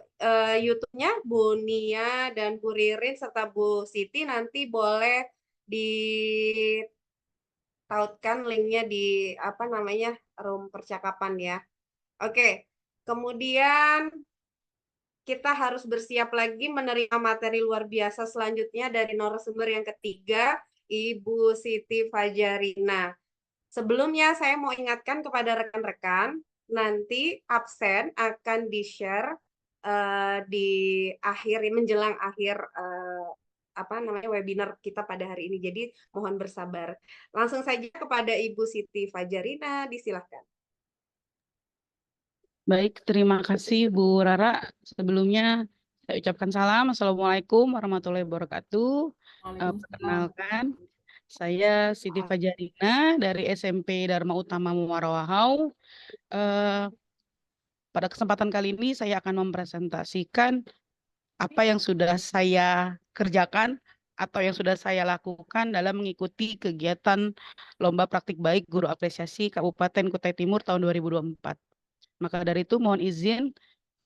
YouTube-nya Bu Nia dan Bu Ririn serta Bu Siti, nanti boleh ditautkan linknya di room percakapan ya. Oke, kemudian kita harus bersiap lagi menerima materi luar biasa selanjutnya dari narasumber yang ketiga, Ibu Siti Fajarina. Sebelumnya saya mau ingatkan kepada rekan-rekan, nanti absen akan di-share di akhir, menjelang akhir webinar kita pada hari ini. Jadi mohon bersabar. Langsung saja kepada Ibu Siti Fajarina, disilahkan. Baik, terima kasih Bu Rara. Sebelumnya saya ucapkan salam. Assalamualaikum warahmatullahi wabarakatuh. Waalaikumsalam. Perkenalkan, saya Siti Fajarina dari SMP Dharma Utama Muarawahau. Pada kesempatan kali ini saya akan mempresentasikan apa yang sudah saya kerjakan atau yang sudah saya lakukan dalam mengikuti kegiatan Lomba Praktik Baik Guru Apresiasi Kabupaten Kutai Timur tahun 2024. Maka dari itu mohon izin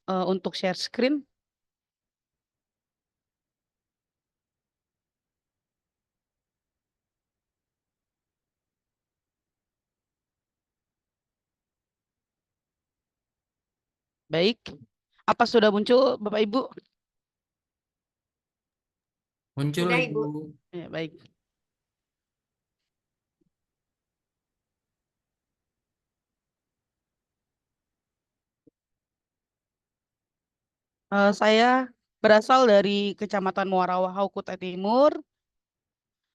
untuk share screen. Baik, apa sudah muncul Bapak Ibu? Muncul Sudah, Ibu. Ibu. Ya, baik. Saya berasal dari Kecamatan Muarawahau, Kutai Timur.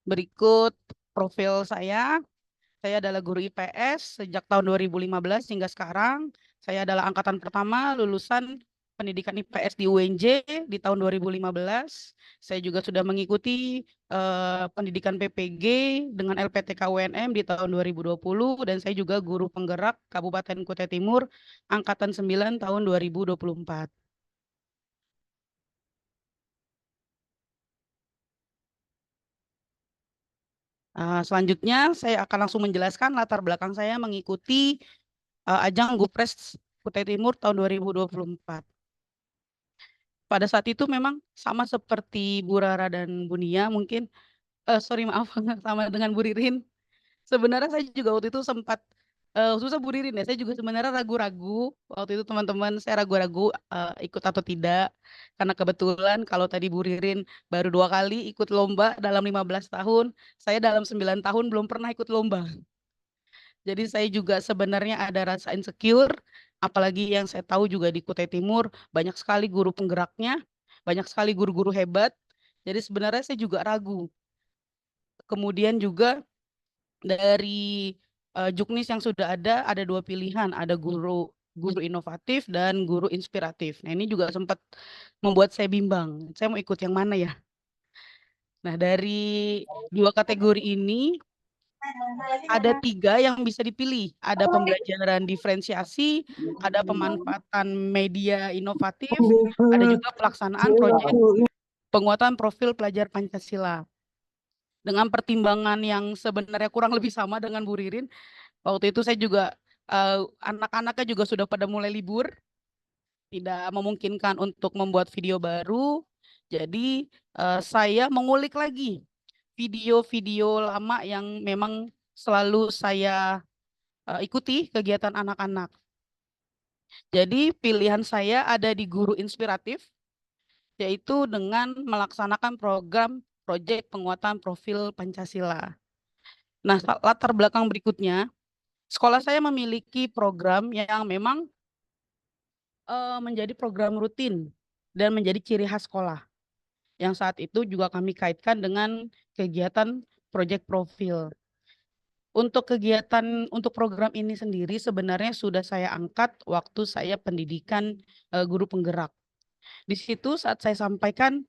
Berikut profil saya. Saya adalah guru IPS sejak tahun 2015 hingga sekarang. Saya adalah angkatan pertama lulusan pendidikan IPS di UNJ di tahun 2015. Saya juga sudah mengikuti pendidikan PPG dengan LPTK UNM di tahun 2020 dan saya juga guru penggerak Kabupaten Kutai Timur angkatan 9 tahun 2024. Selanjutnya saya akan langsung menjelaskan latar belakang saya mengikuti ajang Gupres Kutai Timur tahun 2024. Pada saat itu memang sama seperti Bu Rara dan Bu Nia mungkin, maaf, sama dengan Bu Ririn. Sebenarnya saya juga waktu itu sempat, khususnya Bu Ririn ya, saya juga sebenarnya ragu-ragu, waktu itu teman-teman saya ragu-ragu ikut atau tidak. Karena kebetulan kalau tadi Bu Ririn baru 2 kali ikut lomba dalam 15 tahun, saya dalam 9 tahun belum pernah ikut lomba. Jadi saya juga sebenarnya ada rasa insecure, apalagi yang saya tahu juga di Kutai Timur banyak sekali guru penggeraknya, banyak sekali guru-guru hebat. Jadi sebenarnya saya juga ragu. Kemudian juga dari Juknis yang sudah ada 2 pilihan, ada guru inovatif dan guru inspiratif. Nah, ini juga sempat membuat saya bimbang. Saya mau ikut yang mana ya? Nah, dari 2 kategori ini ada 3 yang bisa dipilih. Ada pembelajaran diferensiasi, ada pemanfaatan media inovatif, ada juga pelaksanaan proyek penguatan profil pelajar Pancasila. Dengan pertimbangan yang sebenarnya kurang lebih sama dengan Bu Ririn, waktu itu saya juga anak-anaknya juga sudah pada mulai libur, tidak memungkinkan untuk membuat video baru. Jadi saya mengulik lagi video-video lama yang memang selalu saya ikuti kegiatan anak-anak. Jadi pilihan saya ada di guru inspiratif, yaitu dengan melaksanakan program proyek penguatan profil Pancasila. Nah, latar belakang berikutnya, sekolah saya memiliki program yang memang menjadi program rutin dan menjadi ciri khas sekolah. Yang saat itu juga kami kaitkan dengan kegiatan proyek profil. Untuk kegiatan, untuk program ini sendiri sebenarnya sudah saya angkat waktu saya pendidikan guru penggerak. Di situ saat saya sampaikan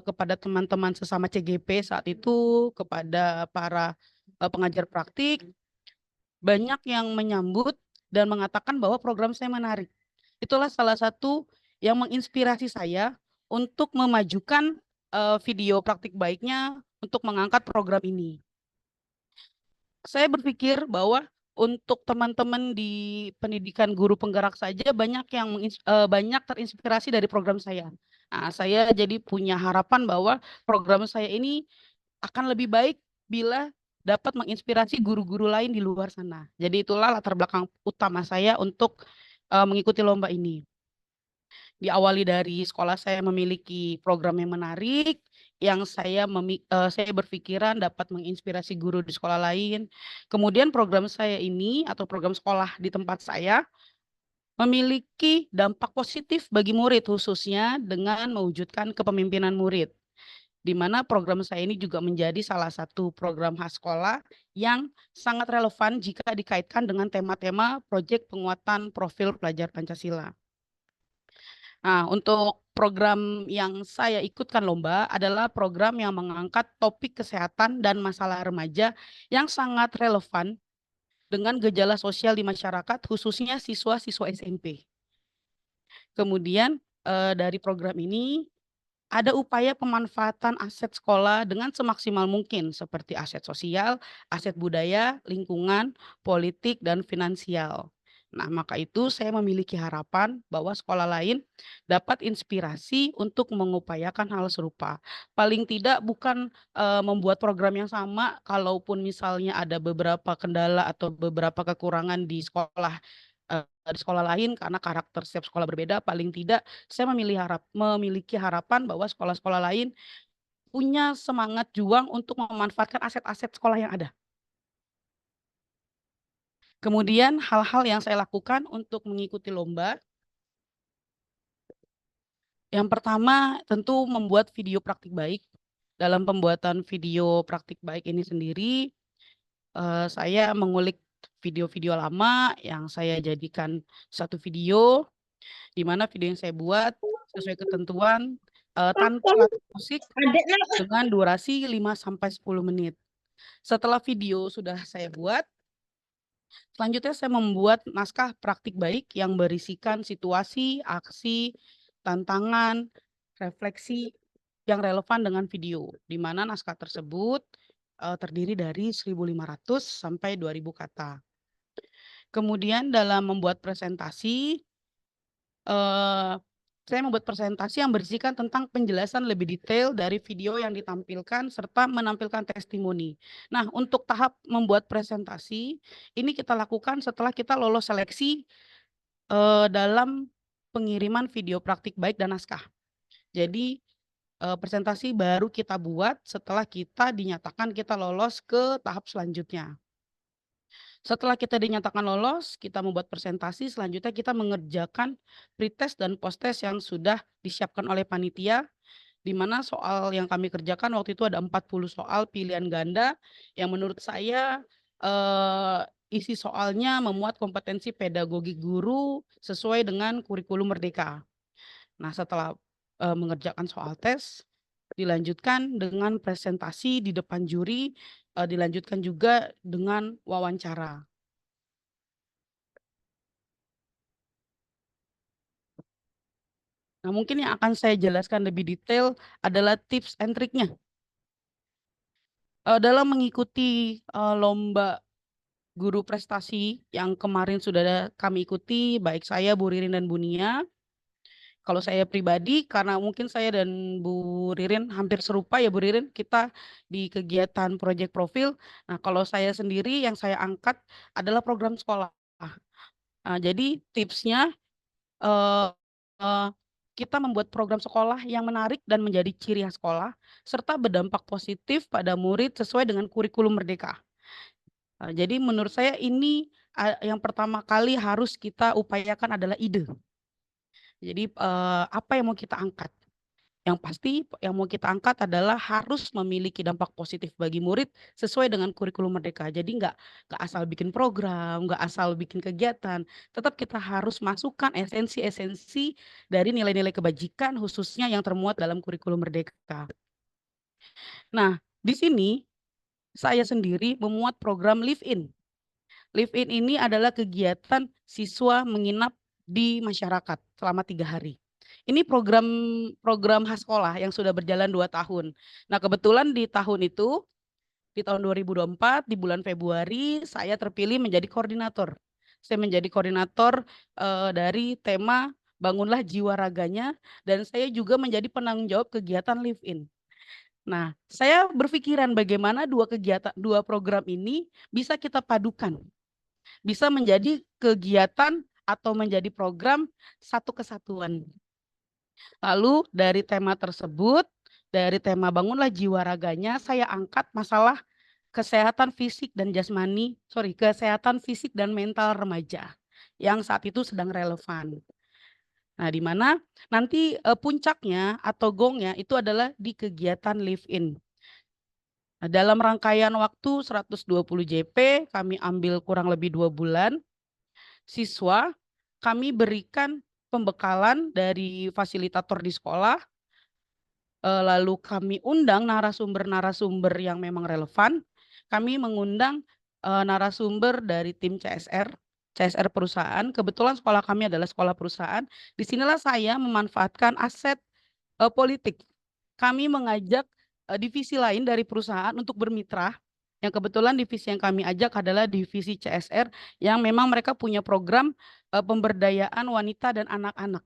kepada teman-teman sesama CGP saat itu, kepada para pengajar praktik, banyak yang menyambut dan mengatakan bahwa program saya menarik. Itulah salah satu yang menginspirasi saya untuk memajukan video praktik baiknya untuk mengangkat program ini. Saya berpikir bahwa untuk teman-teman di pendidikan guru penggerak saja banyak yang banyak terinspirasi dari program saya. Nah, saya jadi punya harapan bahwa program saya ini akan lebih baik bila dapat menginspirasi guru-guru lain di luar sana. Jadi itulah latar belakang utama saya untuk mengikuti lomba ini. Diawali dari sekolah saya memiliki program yang menarik, yang saya berpikiran dapat menginspirasi guru di sekolah lain. Kemudian program saya ini atau program sekolah di tempat saya memiliki dampak positif bagi murid, khususnya dengan mewujudkan kepemimpinan murid. di mana program saya ini juga menjadi salah satu program khas sekolah yang sangat relevan jika dikaitkan dengan tema-tema proyek penguatan profil pelajar Pancasila. Nah, untuk program yang saya ikutkan lomba adalah program yang mengangkat topik kesehatan dan masalah remaja yang sangat relevan dengan gejala sosial di masyarakat, khususnya siswa-siswa SMP. Kemudian dari program ini ada upaya pemanfaatan aset sekolah dengan semaksimal mungkin seperti aset sosial, aset budaya, lingkungan, politik, dan finansial. Nah, maka itu saya memiliki harapan bahwa sekolah lain dapat inspirasi untuk mengupayakan hal serupa. Paling tidak bukan membuat program yang sama, kalaupun misalnya ada beberapa kendala atau beberapa kekurangan di sekolah lain karena karakter setiap sekolah berbeda, paling tidak saya memiliki harapan bahwa sekolah-sekolah lain punya semangat juang untuk memanfaatkan aset-aset sekolah yang ada. Kemudian hal-hal yang saya lakukan untuk mengikuti lomba, yang pertama tentu membuat video praktik baik. Dalam pembuatan video praktik baik ini sendiri, saya mengulik video-video lama yang saya jadikan satu video, di mana video yang saya buat sesuai ketentuan tanpa latar musik dengan durasi 5-10 menit. Setelah video sudah saya buat, selanjutnya saya membuat naskah praktik baik yang berisikan situasi, aksi, tantangan, refleksi yang relevan dengan video, di mana naskah tersebut terdiri dari 1.500 sampai 2.000 kata. Kemudian dalam membuat presentasi, saya membuat presentasi yang berisikan tentang penjelasan lebih detail dari video yang ditampilkan serta menampilkan testimoni. Nah, untuk tahap membuat presentasi, ini kita lakukan setelah kita lolos seleksi dalam pengiriman video praktik baik dan naskah. Jadi, presentasi baru kita buat setelah kita dinyatakan kita lolos ke tahap selanjutnya. Setelah kita dinyatakan lolos, kita membuat presentasi, selanjutnya kita mengerjakan pretest dan posttest yang sudah disiapkan oleh panitia, di mana soal yang kami kerjakan waktu itu ada 40 soal pilihan ganda, yang menurut saya isi soalnya memuat kompetensi pedagogi guru sesuai dengan kurikulum Merdeka. Nah, setelah mengerjakan soal tes, dilanjutkan dengan presentasi di depan juri, dilanjutkan juga dengan wawancara. Nah, mungkin yang akan saya jelaskan lebih detail adalah tips and triknya. Dalam mengikuti lomba guru prestasi yang kemarin sudah kami ikuti, baik saya, Bu Ririn, dan Bu Nia. Kalau saya pribadi, karena mungkin saya dan Bu Ririn hampir serupa ya Bu Ririn, kita di kegiatan proyek profil. Nah, kalau saya sendiri yang saya angkat adalah program sekolah. Jadi tipsnya kita membuat program sekolah yang menarik dan menjadi ciri khas sekolah, serta berdampak positif pada murid sesuai dengan kurikulum Merdeka. Jadi menurut saya ini yang pertama kali harus kita upayakan adalah ide. Jadi apa yang mau kita angkat? Yang pasti yang mau kita angkat adalah harus memiliki dampak positif bagi murid sesuai dengan kurikulum Merdeka. Jadi nggak asal bikin program, nggak asal bikin kegiatan. Tetap kita harus masukkan esensi-esensi dari nilai-nilai kebajikan khususnya yang termuat dalam kurikulum Merdeka. Nah, di sini saya sendiri memuat program Live-in. Live-in ini adalah kegiatan siswa menginap di masyarakat selama 3 hari. Ini program khas sekolah yang sudah berjalan 2 tahun. Nah, kebetulan di tahun itu, di tahun 2024, di bulan Februari, saya terpilih menjadi koordinator. Saya menjadi koordinator dari tema Bangunlah Jiwa Raganya, dan saya juga menjadi penanggung jawab kegiatan Live-in. Nah, saya berpikiran bagaimana dua program ini bisa kita padukan. Bisa menjadi kegiatan atau menjadi program satu kesatuan. Lalu dari tema tersebut, dari tema Bangunlah Jiwa Raganya, saya angkat masalah kesehatan fisik dan kesehatan fisik dan mental remaja yang saat itu sedang relevan. Nah, di mana nanti puncaknya atau gongnya itu adalah di kegiatan live-in. Nah, dalam rangkaian waktu 120 JP, kami ambil kurang lebih 2 bulan. Siswa, kami berikan pembekalan dari fasilitator di sekolah, lalu kami undang narasumber-narasumber yang memang relevan. Kami mengundang narasumber dari tim CSR perusahaan. Kebetulan sekolah kami adalah sekolah perusahaan. Disinilah saya memanfaatkan aset politik. Kami mengajak divisi lain dari perusahaan untuk bermitra. Yang kebetulan divisi yang kami ajak adalah divisi CSR yang memang mereka punya program pemberdayaan wanita dan anak-anak.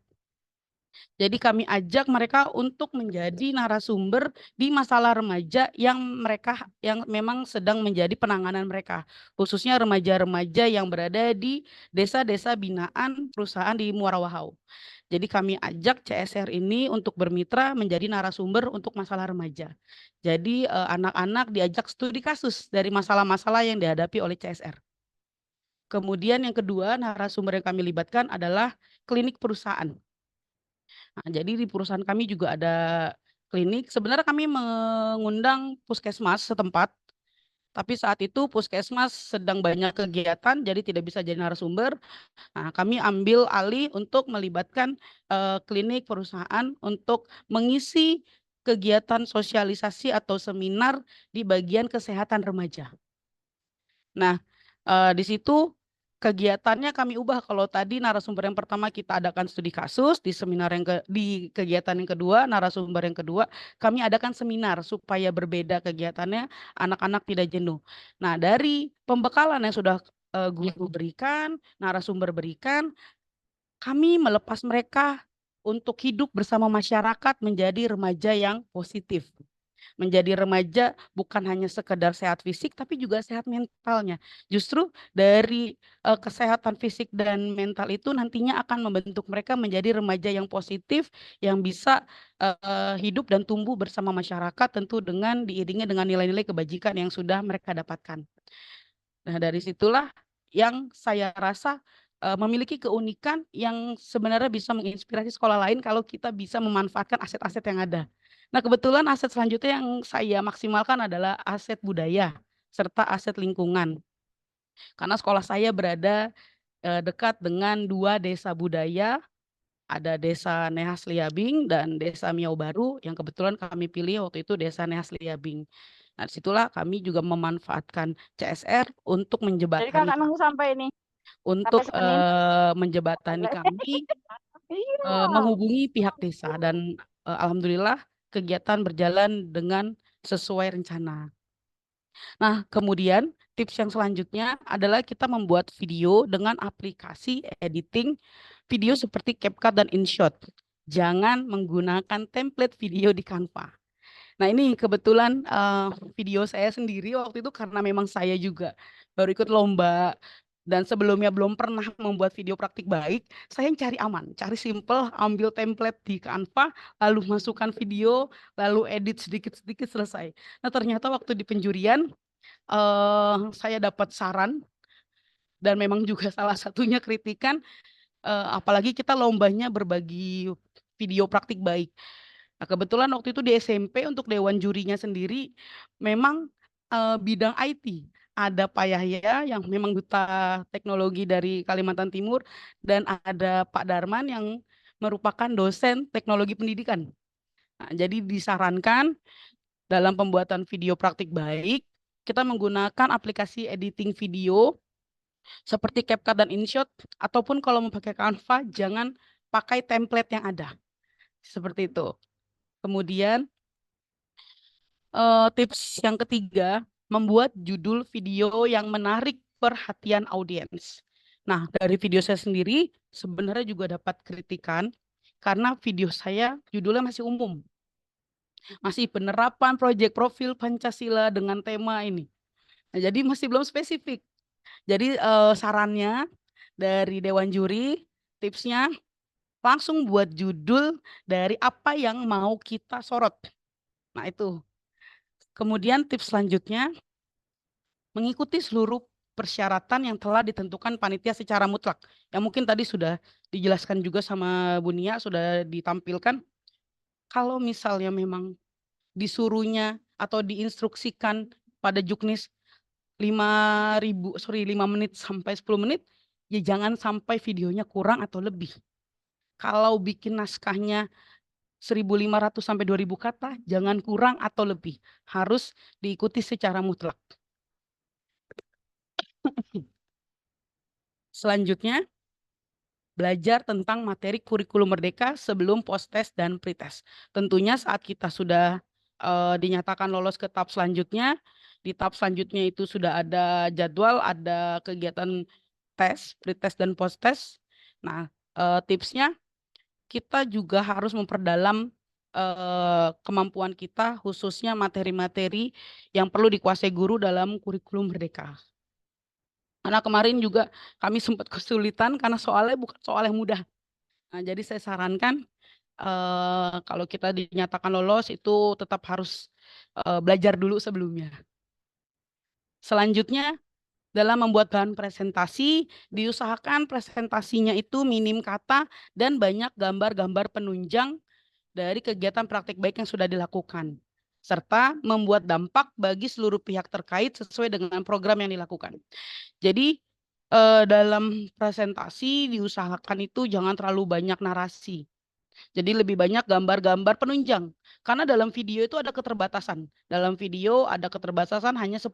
Jadi kami ajak mereka untuk menjadi narasumber di masalah remaja yang memang sedang menjadi penanganan mereka, khususnya remaja-remaja yang berada di desa-desa binaan perusahaan di Muara Wahau. Jadi kami ajak CSR ini untuk bermitra menjadi narasumber untuk masalah remaja. Jadi anak-anak diajak studi kasus dari masalah-masalah yang dihadapi oleh CSR. Kemudian yang kedua, narasumber yang kami libatkan adalah klinik perusahaan. Nah, jadi di perusahaan kami juga ada klinik. Sebenarnya kami mengundang puskesmas setempat, tapi saat itu puskesmas sedang banyak kegiatan, jadi tidak bisa jadi narasumber. Nah, kami ambil alih untuk melibatkan klinik perusahaan untuk mengisi kegiatan sosialisasi atau seminar di bagian kesehatan remaja. Nah, di situ kegiatannya kami ubah. Kalau tadi narasumber yang pertama kita adakan studi kasus, di kegiatan yang kedua, narasumber yang kedua, kami adakan seminar supaya berbeda kegiatannya, anak-anak tidak jenuh. Nah, dari pembekalan yang sudah guru berikan, narasumber berikan, kami melepas mereka untuk hidup bersama masyarakat menjadi remaja yang positif. Menjadi remaja bukan hanya sekedar sehat fisik, tapi juga sehat mentalnya. Justru dari kesehatan fisik dan mental itu nantinya akan membentuk mereka menjadi remaja yang positif, yang bisa hidup dan tumbuh bersama masyarakat, tentu dengan diiringi dengan nilai-nilai kebajikan yang sudah mereka dapatkan. Nah, dari situlah yang saya rasa memiliki keunikan yang sebenarnya bisa menginspirasi sekolah lain kalau kita bisa memanfaatkan aset-aset yang ada. Nah, kebetulan aset selanjutnya yang saya maksimalkan adalah aset budaya serta aset lingkungan. Karena sekolah saya berada dekat dengan 2 desa budaya, ada Desa Nehas Liabing dan Desa Miau Baru, yang kebetulan kami pilih waktu itu Desa Nehas Liabing. Nah, disitulah kami juga memanfaatkan CSR untuk Jadi kakak nunggu sampai ini. untuk Senin. menjembatani kami Iya. menghubungi pihak desa, dan alhamdulillah kegiatan berjalan dengan sesuai rencana. Nah, kemudian tips yang selanjutnya adalah kita membuat video dengan aplikasi editing video seperti CapCut dan InShot. Jangan menggunakan template video di Canva. Nah, ini kebetulan video saya sendiri waktu itu karena memang saya juga baru ikut lomba dan sebelumnya belum pernah membuat video praktik baik. Saya cari aman, cari simple, ambil template di Canva, lalu masukkan video, lalu edit sedikit-sedikit, selesai. Nah, ternyata waktu di penjurian saya dapat saran dan memang juga salah satunya kritikan, apalagi kita lombanya berbagi video praktik baik. Nah, kebetulan waktu itu di SMP untuk dewan jurinya sendiri memang bidang IT. Ada Pak Yahya yang memang duta teknologi dari Kalimantan Timur, dan ada Pak Darman yang merupakan dosen teknologi pendidikan. Nah, jadi disarankan dalam pembuatan video praktik baik, kita menggunakan aplikasi editing video seperti CapCut dan InShot, ataupun kalau mau pakai Canva, jangan pakai template yang ada. Seperti itu. Kemudian tips yang ketiga, membuat judul video yang menarik perhatian audiens. Nah, dari video saya sendiri sebenarnya juga dapat kritikan karena video saya judulnya masih umum. Masih penerapan proyek profil Pancasila dengan tema ini. Nah, jadi masih belum spesifik. Jadi sarannya dari Dewan Juri, tipsnya langsung buat judul dari apa yang mau kita sorot. Nah, itu. Kemudian tips selanjutnya, mengikuti seluruh persyaratan yang telah ditentukan panitia secara mutlak. Yang mungkin tadi sudah dijelaskan juga sama Bu Nia, sudah ditampilkan. Kalau misalnya memang disuruhnya atau diinstruksikan pada Juknis 5 menit sampai 10 menit, ya jangan sampai videonya kurang atau lebih. Kalau bikin naskahnya 1.500 sampai 2.000 kata, jangan kurang atau lebih. Harus diikuti secara mutlak. Selanjutnya, belajar tentang materi kurikulum merdeka sebelum post-test dan pre-test. Tentunya saat kita sudah dinyatakan lolos ke tahap selanjutnya, di tahap selanjutnya itu sudah ada jadwal, ada kegiatan tes, pre-test dan post-test. Nah, tipsnya kita juga harus memperdalam kemampuan kita, khususnya materi-materi yang perlu dikuasai guru dalam kurikulum merdeka. Karena kemarin juga kami sempat kesulitan karena soalnya bukan soal yang mudah. Nah, jadi saya sarankan kalau kita dinyatakan lolos itu tetap harus belajar dulu sebelumnya. Selanjutnya, dalam membuat bahan presentasi, diusahakan presentasinya itu minim kata dan banyak gambar-gambar penunjang dari kegiatan praktik baik yang sudah dilakukan, serta membuat dampak bagi seluruh pihak terkait sesuai dengan program yang dilakukan. Jadi dalam presentasi diusahakan itu jangan terlalu banyak narasi. Jadi lebih banyak gambar-gambar penunjang. Karena dalam video itu ada keterbatasan. Dalam video ada keterbatasan hanya 5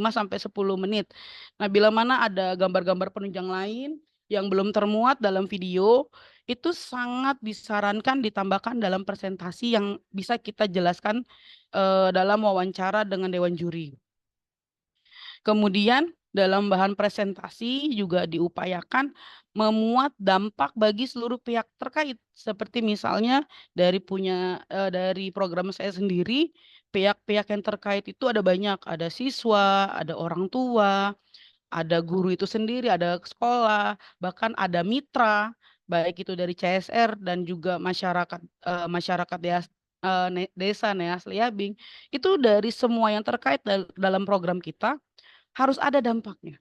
sampai 10 menit. Nah, bila mana ada gambar-gambar penunjang lain yang belum termuat dalam video, itu sangat disarankan ditambahkan dalam presentasi yang bisa kita jelaskan dalam wawancara dengan dewan juri. Kemudian dalam bahan presentasi juga diupayakan memuat dampak bagi seluruh pihak terkait. Seperti misalnya dari program saya sendiri, pihak-pihak yang terkait itu ada banyak. Ada siswa, ada orang tua, ada guru itu sendiri, ada sekolah, bahkan ada mitra, baik itu dari CSR dan juga masyarakat desa Neas Liabing. Itu dari semua yang terkait dalam program kita harus ada dampaknya.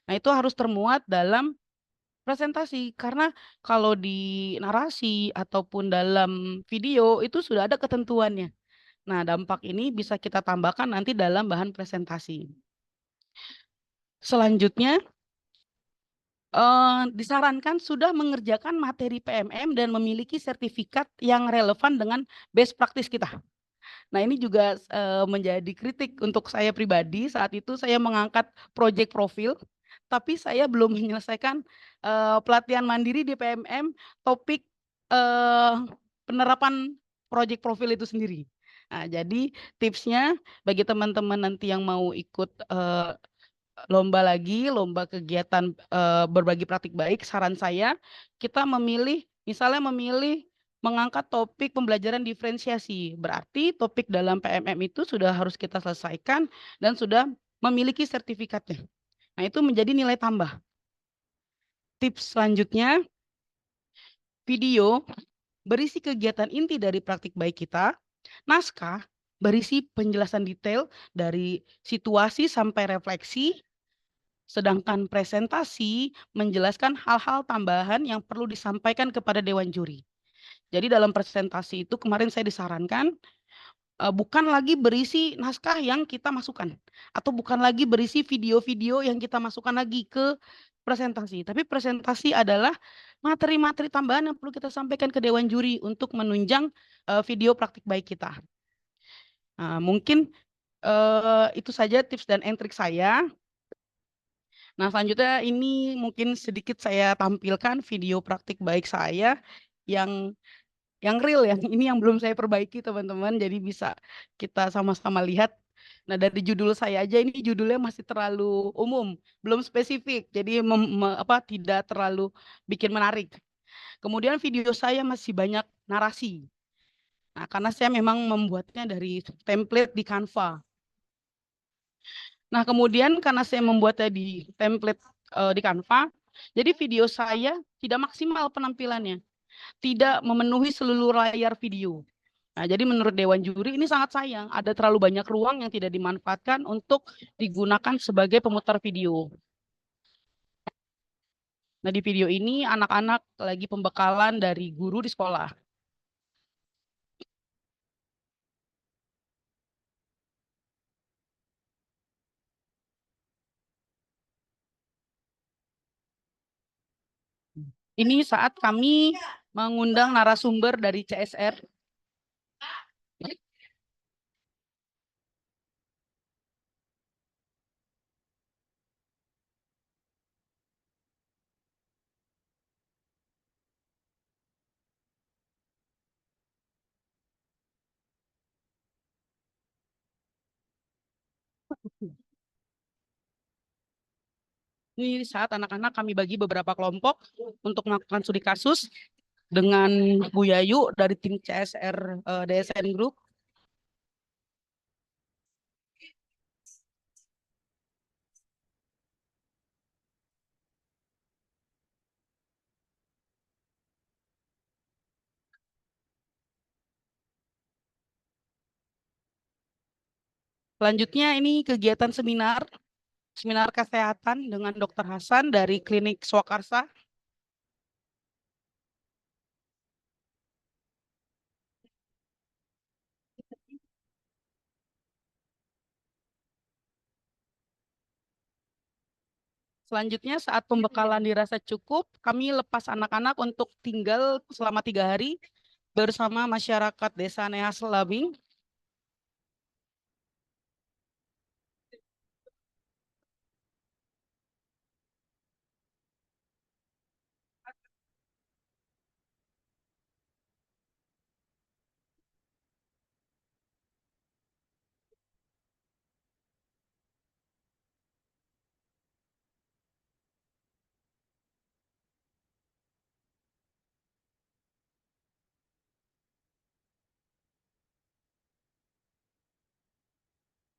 Nah, itu harus termuat dalam presentasi karena kalau di narasi ataupun dalam video itu sudah ada ketentuannya. Nah, dampak ini bisa kita tambahkan nanti dalam bahan presentasi. Selanjutnya, disarankan sudah mengerjakan materi PMM dan memiliki sertifikat yang relevan dengan best practice kita. Nah, ini juga menjadi kritik untuk saya pribadi. Saat itu saya mengangkat project profil, tapi saya belum menyelesaikan pelatihan mandiri di PMM topik penerapan project profil itu sendiri. Nah, jadi tipsnya bagi teman-teman nanti yang mau ikut lomba kegiatan berbagi praktik baik, saran saya kita misalnya memilih mengangkat topik pembelajaran diferensiasi. Berarti topik dalam PMM itu sudah harus kita selesaikan dan sudah memiliki sertifikatnya. Nah, itu menjadi nilai tambah. Tips selanjutnya, video berisi kegiatan inti dari praktik baik kita, naskah berisi penjelasan detail dari situasi sampai refleksi, sedangkan presentasi menjelaskan hal-hal tambahan yang perlu disampaikan kepada dewan juri. Jadi dalam presentasi itu kemarin saya disarankan bukan lagi berisi naskah yang kita masukkan atau bukan lagi berisi video-video yang kita masukkan lagi ke presentasi. Tapi presentasi adalah materi-materi tambahan yang perlu kita sampaikan ke dewan juri untuk menunjang video praktik baik kita. Nah, mungkin itu saja tips dan trik saya. Nah, selanjutnya ini mungkin sedikit saya tampilkan video praktik baik saya yang real ya. Ini yang belum saya perbaiki teman-teman, jadi bisa kita sama-sama lihat. Nah, dari judul saya aja ini judulnya masih terlalu umum, belum spesifik, jadi tidak terlalu bikin menarik. Kemudian video saya masih banyak narasi. Nah, karena saya memang membuatnya dari template di Canva. Nah, kemudian karena saya membuatnya di template di Canva, jadi video saya tidak maksimal penampilannya. Tidak memenuhi seluruh layar video. Nah, jadi menurut Dewan Juri ini sangat sayang, ada terlalu banyak ruang yang tidak dimanfaatkan untuk digunakan sebagai pemutar video. Nah, di video ini anak-anak lagi pembekalan dari guru di sekolah. Ini saat kami mengundang narasumber dari CSR. Ini saat anak-anak kami bagi beberapa kelompok untuk melakukan studi kasus dengan Bu Yayu dari tim CSR DSN Group. Selanjutnya ini kegiatan seminar kesehatan dengan Dr. Hasan dari Klinik Swakarsa. Selanjutnya saat pembekalan dirasa cukup, kami lepas anak-anak untuk tinggal selama 3 hari bersama masyarakat Desa Neas Labing.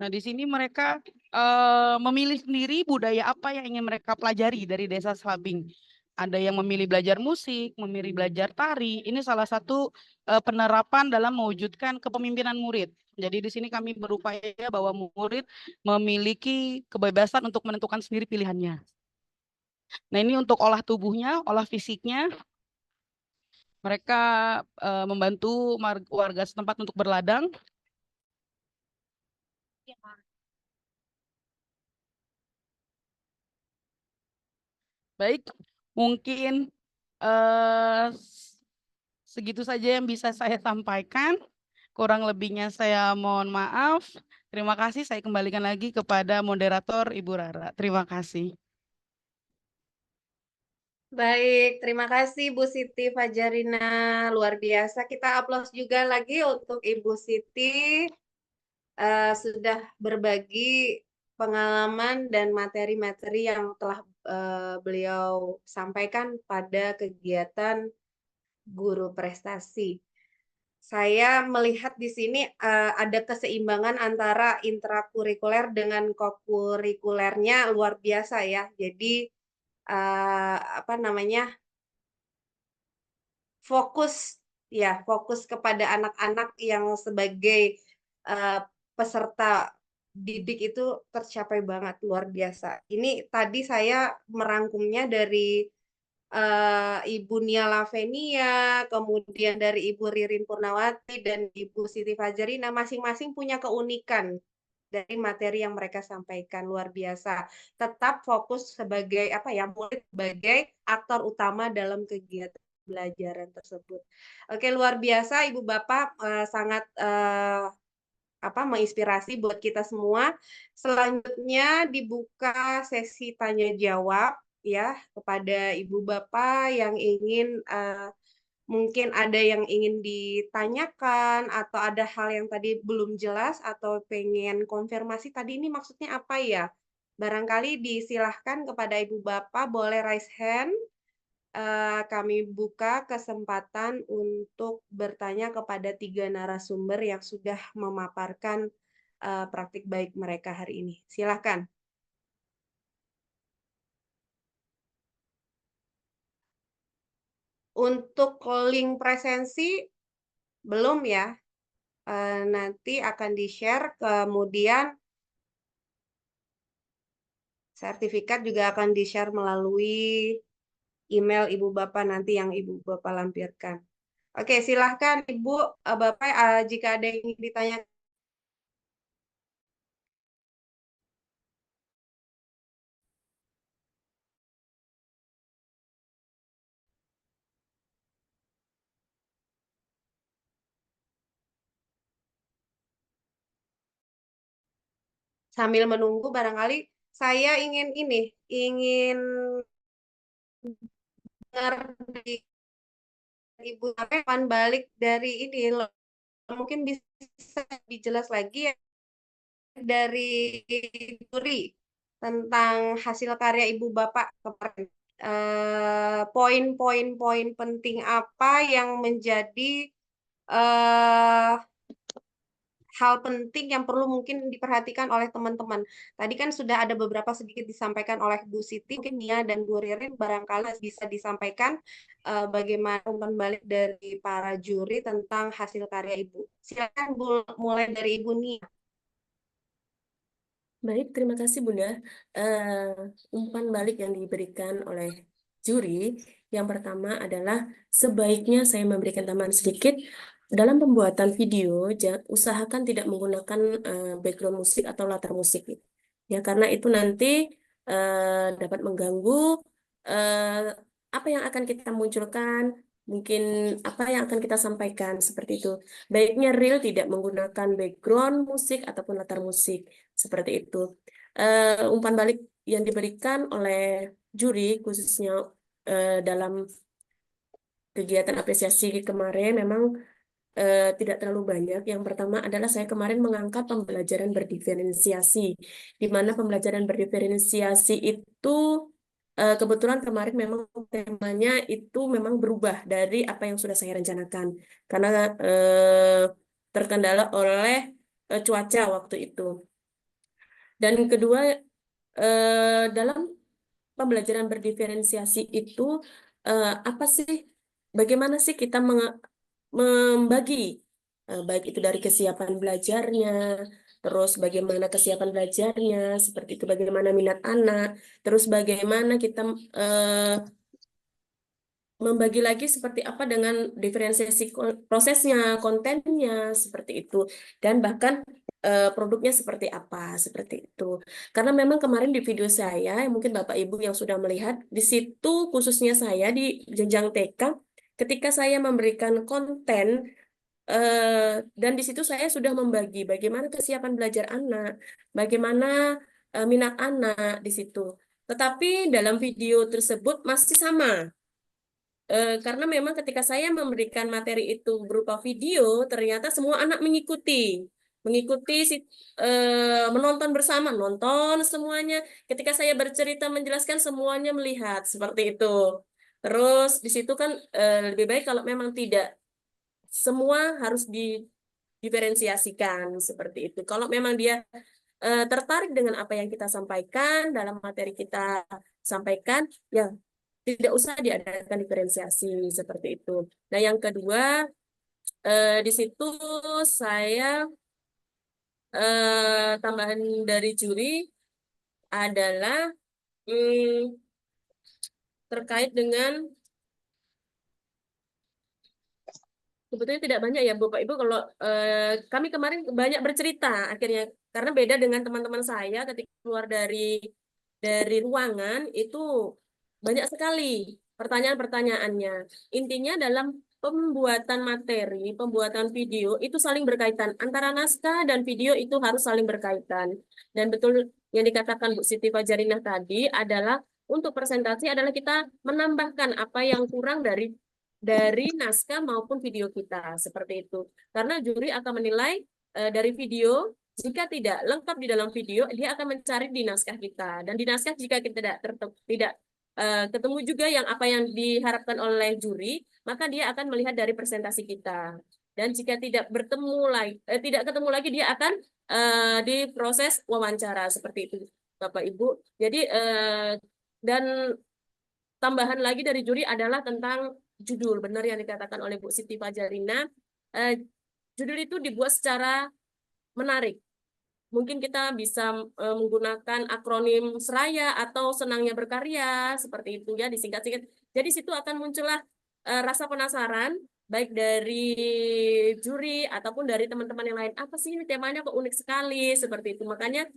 Nah, di sini mereka memilih sendiri budaya apa yang ingin mereka pelajari dari Desa Slabing. Ada yang memilih belajar musik, memilih belajar tari. Ini salah satu penerapan dalam mewujudkan kepemimpinan murid. Jadi di sini kami berupaya bahwa murid memiliki kebebasan untuk menentukan sendiri pilihannya. Nah, ini untuk olah tubuhnya, olah fisiknya. Mereka membantu warga setempat untuk berladang. Baik, mungkin segitu saja yang bisa saya sampaikan. Kurang lebihnya saya mohon maaf. Terima kasih, saya kembalikan lagi kepada moderator Ibu Rara. Terima kasih. Baik, terima kasih Bu Siti Fajarina. Luar biasa. Kita aplaus juga lagi untuk Ibu Siti sudah berbagi pengalaman dan materi-materi yang telah beliau sampaikan pada kegiatan Guru Prestasi. Saya melihat di sini ada keseimbangan antara intrakurikuler dengan kokurikulernya luar biasa ya. Jadi apa namanya, fokus kepada anak-anak yang sebagai peserta didik itu tercapai banget, luar biasa. Ini tadi saya merangkumnya dari Ibu Nia Lavenia, kemudian dari Ibu Ririn Purnawati dan Ibu Siti Fajarina, masing-masing punya keunikan dari materi yang mereka sampaikan, luar biasa. Tetap fokus sebagai murid sebagai aktor utama dalam kegiatan pembelajaran tersebut. Oke, luar biasa Ibu Bapak, sangat menginspirasi buat kita semua. Selanjutnya dibuka sesi tanya jawab ya kepada Ibu Bapak yang ingin mungkin ada yang ingin ditanyakan atau ada hal yang tadi belum jelas atau pengen konfirmasi tadi ini maksudnya apa ya? Barangkali disilahkan kepada Ibu Bapak boleh raise hand. Kami buka kesempatan untuk bertanya kepada 3 narasumber yang sudah memaparkan praktik baik mereka hari ini. Silahkan. Untuk link presensi belum ya? nanti akan di-share, kemudian sertifikat juga akan di-share melalui email Ibu Bapak nanti yang Ibu Bapak lampirkan. Oke, silahkan Ibu, Bapak, jika ada yang ingin ditanya. Sambil menunggu, barangkali saya ingin ingin dengar dari Ibu kapan balik dari ini, mungkin bisa lebih jelas lagi ya dari Duri tentang hasil karya Ibu Bapak kemarin. Poin-poin penting apa yang menjadi hal penting yang perlu mungkin diperhatikan oleh teman-teman. Tadi kan sudah ada beberapa sedikit disampaikan oleh Bu Siti, mungkin Nia dan Bu Ririn barangkali bisa disampaikan bagaimana umpan balik dari para juri tentang hasil karya Ibu. Silakan Bu, mulai dari Ibu Nia. Baik, terima kasih Bunda. Umpan balik yang diberikan oleh juri, yang pertama adalah sebaiknya saya memberikan tambahan sedikit. Dalam pembuatan video, usahakan tidak menggunakan background musik atau latar musik. Ya, karena itu nanti dapat mengganggu apa yang akan kita munculkan, mungkin apa yang akan kita sampaikan, seperti itu. Baiknya real tidak menggunakan background musik ataupun latar musik. Seperti itu. Umpan balik yang diberikan oleh juri, khususnya dalam kegiatan apresiasi kemarin, memang tidak terlalu banyak. Yang pertama adalah saya kemarin mengangkat pembelajaran berdiferensiasi, di mana pembelajaran berdiferensiasi itu kebetulan kemarin memang temanya itu memang berubah dari apa yang sudah saya rencanakan, karena terkendala oleh cuaca waktu itu. Dan kedua, dalam pembelajaran berdiferensiasi itu apa sih, bagaimana sih kita membagi baik itu dari kesiapan belajarnya, terus bagaimana kesiapan belajarnya, seperti itu, bagaimana minat anak, terus bagaimana kita membagi lagi seperti apa dengan diferensiasi prosesnya, kontennya, seperti itu, dan bahkan produknya seperti apa, seperti itu. Karena memang kemarin di video saya, mungkin Bapak Ibu yang sudah melihat, di situ khususnya saya di jenjang TK, ketika saya memberikan konten, dan di situ saya sudah membagi bagaimana kesiapan belajar anak, bagaimana minat anak di situ. Tetapi dalam video tersebut masih sama. Karena memang ketika saya memberikan materi itu berupa video, ternyata semua anak mengikuti menonton bersama, nonton semuanya. Ketika saya bercerita menjelaskan, semuanya melihat seperti itu. Terus di situ kan lebih baik kalau memang tidak semua harus diferensiasikan seperti itu. Kalau memang dia tertarik dengan apa yang kita sampaikan dalam materi kita sampaikan, ya tidak usah diadakan diferensiasi seperti itu. Nah, yang kedua, di situ saya tambahan dari juri adalah terkait dengan, sebetulnya tidak banyak ya Bapak Ibu, kalau kami kemarin banyak bercerita akhirnya, karena beda dengan teman-teman saya ketika keluar dari ruangan itu banyak sekali pertanyaan-pertanyaannya. Intinya dalam pembuatan materi, pembuatan video itu saling berkaitan. Antara naskah dan video itu harus saling berkaitan. Dan betul yang dikatakan Bu Siti Fajarinah tadi adalah untuk presentasi adalah kita menambahkan apa yang kurang dari naskah maupun video kita, seperti itu. Karena juri akan menilai dari video, jika tidak lengkap di dalam video, dia akan mencari di naskah kita. Dan di naskah jika kita tidak ketemu juga yang apa yang diharapkan oleh juri, maka dia akan melihat dari presentasi kita. Dan jika tidak ketemu lagi, dia akan diproses wawancara, seperti itu, Bapak Ibu. Jadi dan tambahan lagi dari juri adalah tentang judul, benar yang dikatakan oleh Bu Siti Fajarina. judul itu dibuat secara menarik. Mungkin kita bisa menggunakan akronim Seraya atau Senangnya Berkarya, seperti itu ya, disingkat-singkat. Jadi situ akan muncullah rasa penasaran, baik dari juri ataupun dari teman-teman yang lain. Apa sih ini temanya kok unik sekali, seperti itu. Makanya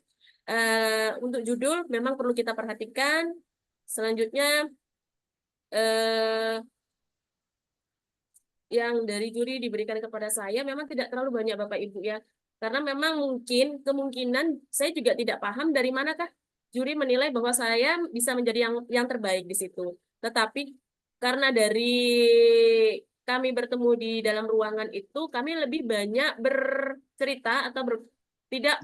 untuk judul memang perlu kita perhatikan. Selanjutnya, yang dari juri diberikan kepada saya memang tidak terlalu banyak Bapak Ibu ya. Karena memang mungkin kemungkinan saya juga tidak paham dari manakah juri menilai bahwa saya bisa menjadi yang terbaik di situ. Tetapi karena dari kami bertemu di dalam ruangan itu, kami lebih banyak bercerita atau tidak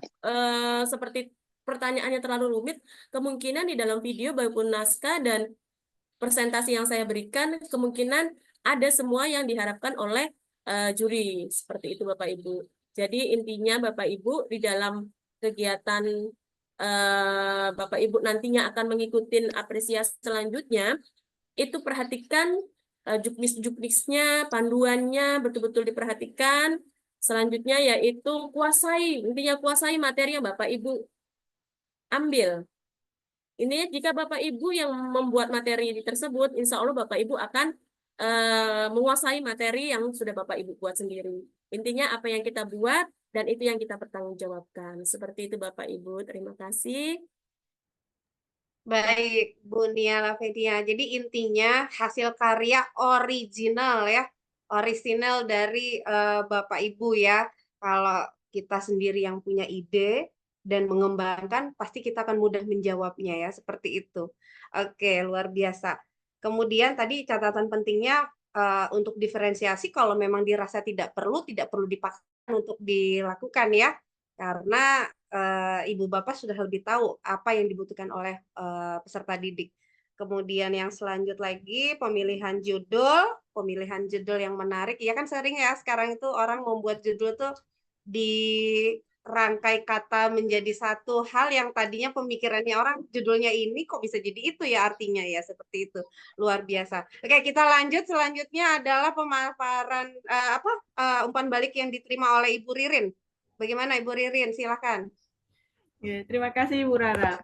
seperti pertanyaannya terlalu rumit. Kemungkinan di dalam video maupun naskah dan presentasi yang saya berikan, kemungkinan ada semua yang diharapkan oleh juri. Seperti itu Bapak Ibu. Jadi intinya Bapak Ibu di dalam kegiatan Bapak Ibu nantinya akan mengikuti apresiasi selanjutnya, itu perhatikan juknis-juknisnya, panduannya betul-betul diperhatikan. Selanjutnya yaitu kuasai, intinya kuasai materi yang Bapak Ibu ambil. Ini jika Bapak Ibu yang membuat materi tersebut, insya Allah Bapak Ibu akan menguasai materi yang sudah Bapak Ibu buat sendiri. Intinya apa yang kita buat dan itu yang kita pertanggungjawabkan. Seperti itu Bapak Ibu. Terima kasih. Baik, Bu Nia Lavenia. Jadi intinya hasil karya original ya, orisinal dari Bapak Ibu ya. Kalau kita sendiri yang punya ide dan mengembangkan, pasti kita akan mudah menjawabnya ya, seperti itu. Oke, luar biasa. Kemudian tadi catatan pentingnya untuk diferensiasi kalau memang dirasa tidak perlu dipaksakan untuk dilakukan ya. Karena Ibu Bapak sudah lebih tahu apa yang dibutuhkan oleh peserta didik. Kemudian yang selanjut lagi pemilihan judul yang menarik. Ya kan sering ya sekarang itu orang membuat judul tuh dirangkai kata menjadi satu hal yang tadinya pemikirannya orang judulnya ini kok bisa jadi itu ya artinya ya seperti itu. Luar biasa. Oke, kita lanjut. Selanjutnya adalah pemaparan umpan balik yang diterima oleh Ibu Ririn. Bagaimana Ibu Ririn? Silakan. Ya, terima kasih Ibu Rara.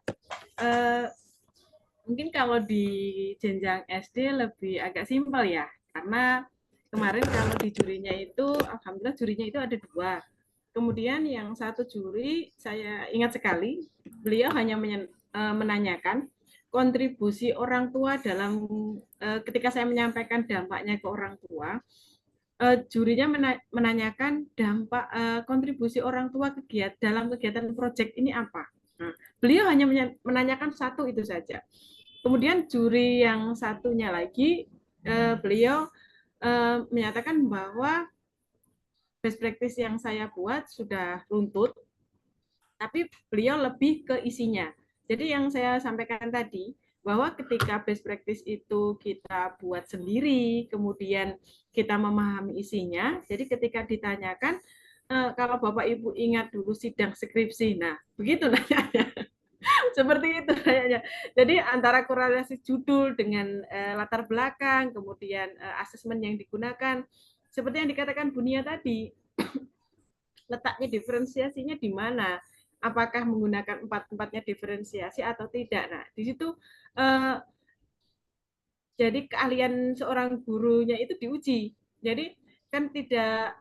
Mungkin kalau di jenjang SD lebih agak simpel ya, karena kemarin kalau di jurinya itu, alhamdulillah jurinya itu ada 2. Kemudian yang satu juri, saya ingat sekali, beliau hanya menanyakan kontribusi orang tua dalam ketika saya menyampaikan dampaknya ke orang tua, jurinya menanyakan dampak kontribusi orang tua dalam kegiatan proyek ini apa. Nah, beliau hanya menanyakan satu itu saja. Kemudian juri yang satunya lagi, beliau menyatakan bahwa best practice yang saya buat sudah runtut, tapi beliau lebih ke isinya. Jadi yang saya sampaikan tadi, bahwa ketika best practice itu kita buat sendiri, kemudian kita memahami isinya, jadi ketika ditanyakan, kalau Bapak Ibu ingat dulu sidang skripsi, nah begitu nanyanya. Seperti itu kayaknya. Jadi antara korelasi judul dengan latar belakang, kemudian asesmen yang digunakan, seperti yang dikatakan Bu Nia tadi, letaknya diferensiasinya di mana? Apakah menggunakan 4-4-nya diferensiasi atau tidak? Nah, di situ jadi keahlian seorang gurunya itu diuji. Jadi kan tidak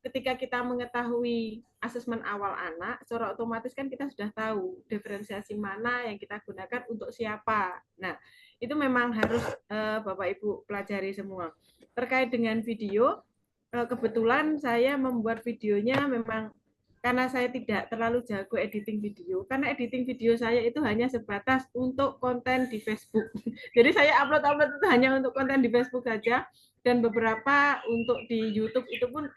ketika kita mengetahui asesmen awal anak, secara otomatis kan kita sudah tahu diferensiasi mana yang kita gunakan untuk siapa. Nah, itu memang harus Bapak Ibu pelajari semua. Terkait dengan video, kebetulan saya membuat videonya memang karena saya tidak terlalu jago editing video, karena editing video saya itu hanya sebatas untuk konten di Facebook. Jadi saya upload itu hanya untuk konten di Facebook saja, dan beberapa untuk di YouTube itu pun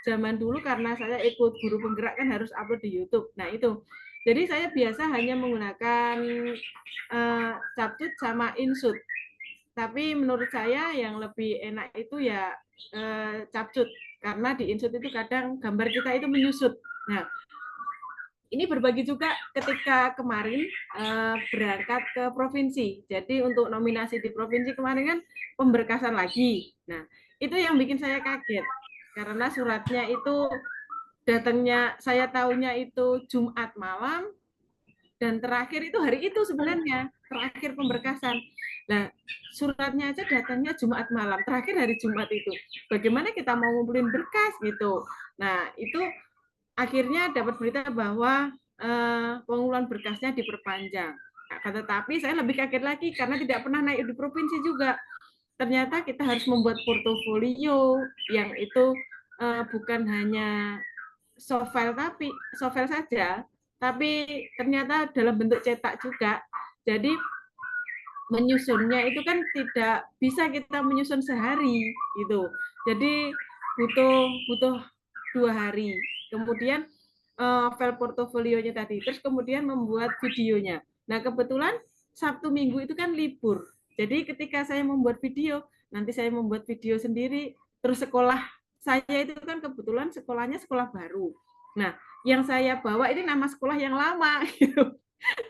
zaman dulu karena saya ikut guru penggerak kan harus upload di YouTube. Nah itu, jadi saya biasa hanya menggunakan Capcut sama InShoot. Tapi menurut saya yang lebih enak itu ya Capcut, karena di InShoot itu kadang gambar kita itu menyusut. Nah, ini berbagi juga ketika kemarin berangkat ke provinsi. Jadi untuk nominasi di provinsi kemarin kan pemberkasan lagi. Nah, itu yang bikin saya kaget. karena suratnya itu datangnya saya tahunya itu Jumat malam dan terakhir itu hari itu sebenarnya terakhir pemberkasan. Nah, suratnya aja datangnya Jumat malam, terakhir hari Jumat itu. Bagaimana kita mau ngumpulin berkas gitu. Nah, itu akhirnya dapat berita bahwa pengumpulan berkasnya diperpanjang. Tetapi saya lebih kaget lagi karena tidak pernah naik di provinsi juga. Ternyata kita harus membuat portofolio yang itu bukan hanya soft file saja, tapi ternyata dalam bentuk cetak juga. Jadi menyusunnya itu kan tidak bisa kita menyusun sehari gitu. Jadi butuh 2 hari. Kemudian file portofolionya tadi, terus kemudian membuat videonya. Nah, kebetulan Sabtu Minggu itu kan libur. Jadi ketika saya membuat video, nanti saya membuat video sendiri, terus sekolah saya itu kan kebetulan sekolahnya sekolah baru. Nah, yang saya bawa ini nama sekolah yang lama gitu.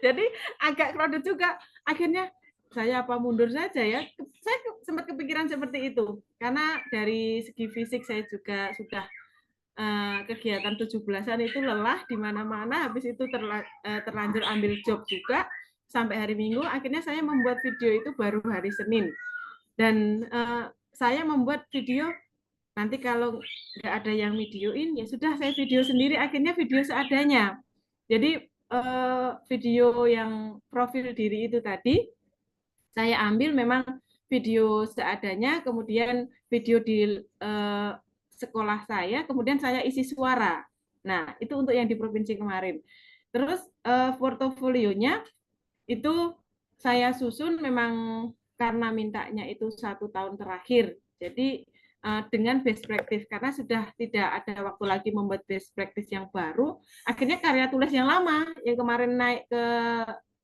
Jadi agak crowded juga. Akhirnya saya apa mundur saja ya. Saya sempat kepikiran seperti itu. Karena dari segi fisik saya juga sudah kegiatan 17-an itu lelah di mana-mana, habis itu terlanjur ambil job juga sampai hari Minggu. Akhirnya saya membuat video itu baru hari Senin. Dan saya membuat video, nanti kalau nggak ada yang videoin, ya sudah saya video sendiri, akhirnya video seadanya. Jadi video yang profil diri itu tadi, saya ambil memang video seadanya, kemudian video di sekolah saya, kemudian saya isi suara. Nah, itu untuk yang di provinsi kemarin. Terus portofolionya itu saya susun memang karena mintanya itu 1 tahun terakhir. Jadi dengan best practice, karena sudah tidak ada waktu lagi membuat best practice yang baru, akhirnya karya tulis yang lama yang kemarin naik ke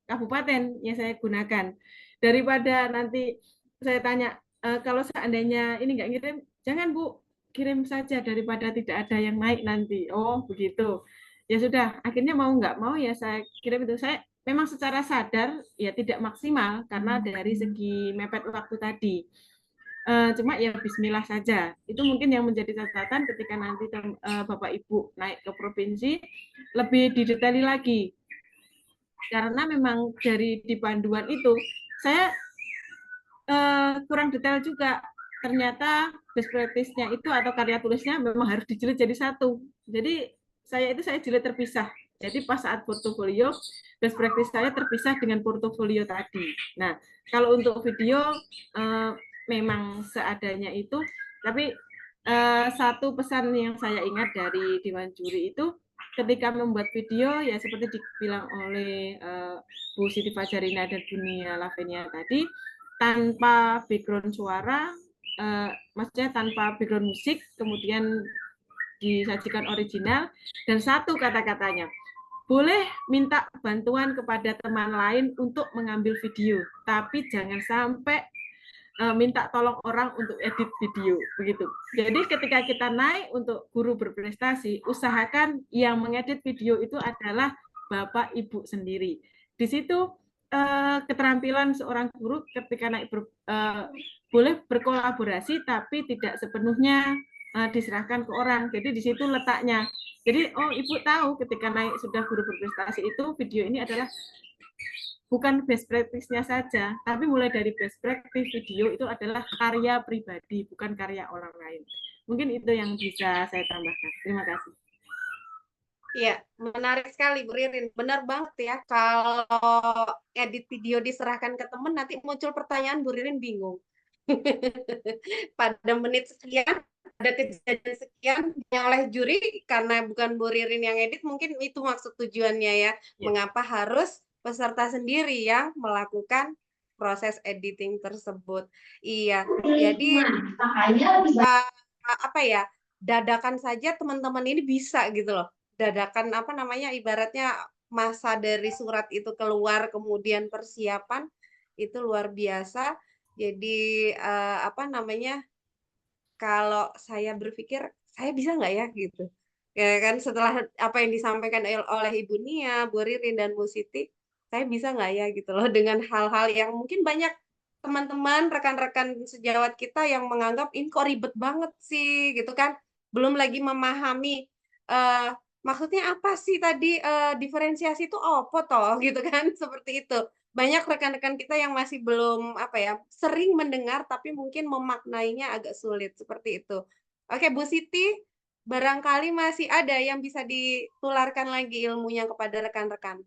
kabupaten yang saya gunakan. Daripada nanti saya tanya, kalau seandainya ini nggak ngirim, jangan Bu, kirim saja daripada tidak ada yang naik nanti. Oh begitu. Ya sudah, akhirnya mau nggak mau ya saya kirim itu. Saya memang secara sadar ya tidak maksimal karena dari segi mepet waktu tadi. Cuma ya bismillah saja. Itu mungkin yang menjadi catatan ketika nanti Bapak Ibu naik ke provinsi, lebih didetaili lagi. Karena memang dari di panduan itu, saya kurang detail juga. Ternyata best practice-nya itu atau karya tulisnya memang harus dijilid jadi satu. Jadi saya jilid terpisah. Jadi pas saat portofolio, best practice saya terpisah dengan portofolio tadi. Nah, kalau untuk video memang seadanya itu, tapi satu pesan yang saya ingat dari Dewan Juri itu, ketika membuat video, ya seperti dibilang oleh Bu Siti Fajarina dan Bunia Lavenia tadi, tanpa background suara, maksudnya tanpa background musik, kemudian disajikan original, dan satu kata-katanya, boleh minta bantuan kepada teman lain untuk mengambil video, tapi jangan sampai minta tolong orang untuk edit video, begitu. Jadi ketika kita naik untuk guru berprestasi, usahakan yang mengedit video itu adalah Bapak Ibu sendiri. Di situ keterampilan seorang guru ketika naik boleh berkolaborasi, tapi tidak sepenuhnya diserahkan ke orang. Jadi di situ letaknya. Jadi Ibu tahu ketika naik sudah guru berprestasi itu video ini adalah bukan best practice-nya saja, tapi mulai dari best practice video itu adalah karya pribadi, bukan karya orang lain. Mungkin itu yang bisa saya tambahkan. Terima kasih. Ya, menarik sekali Bu Ririn. Benar banget ya, kalau edit video diserahkan ke teman, nanti muncul pertanyaan Bu Ririn bingung. Pada menit sekian, ada kejadian sekian yang oleh juri, karena bukan Bu Ririn yang edit, mungkin itu maksud tujuannya ya. Mengapa harus peserta sendiri yang melakukan proses editing tersebut. Iya, jadi apa ya, dadakan saja teman-teman ini bisa gitu loh. Dadakan apa namanya, ibaratnya masa dari surat itu keluar, kemudian persiapan, itu luar biasa. Jadi apa namanya, kalau saya berpikir, saya bisa nggak ya gitu. Ya kan, setelah apa yang disampaikan oleh Ibu Nia, Bu Ririn, dan Bu Siti, saya bisa nggak ya gitu loh, dengan hal-hal yang mungkin banyak teman-teman, rekan-rekan sejawat kita yang menganggap ini kok ribet banget sih gitu kan, belum lagi memahami maksudnya apa sih tadi diferensiasi itu apa toh gitu kan seperti itu. Banyak rekan-rekan kita yang masih belum apa ya, sering mendengar tapi mungkin memaknainya agak sulit seperti itu. Oke, Bu Siti, barangkali masih ada yang bisa ditularkan lagi ilmunya kepada rekan-rekan.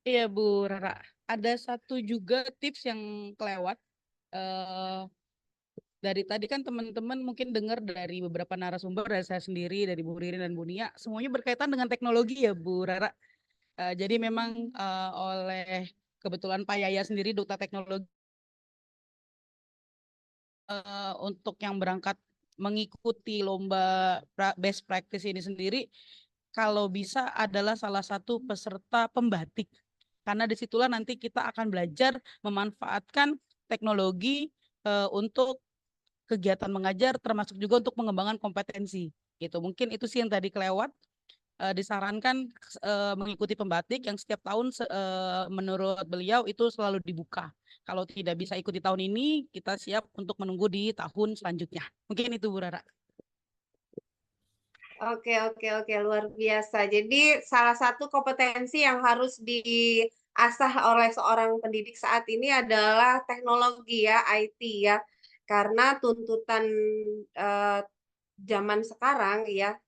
Iya Bu Rara, ada satu juga tips yang kelewat. eh dari tadi kan teman-teman mungkin dengar dari beberapa narasumber, dari saya sendiri, dari Bu Ririn dan Bu Nia, semuanya berkaitan dengan teknologi ya Bu Rara. Jadi memang oleh kebetulan Pak Yaya sendiri Duta Teknologi untuk yang berangkat mengikuti lomba best practice ini sendiri, kalau bisa adalah salah satu peserta pembatik. Karena disitulah nanti kita akan belajar memanfaatkan teknologi untuk kegiatan mengajar, termasuk juga untuk pengembangan kompetensi. Gitu. Mungkin itu sih yang tadi kelewat. Disarankan mengikuti pembatik yang setiap tahun menurut beliau itu selalu dibuka. Kalau tidak bisa ikuti tahun ini, kita siap untuk menunggu di tahun selanjutnya. Mungkin itu Bu Rara. Oke, luar biasa. Jadi salah satu kompetensi yang harus diasah oleh seorang pendidik saat ini adalah teknologi ya, IT ya. Karena tuntutan zaman sekarang ya,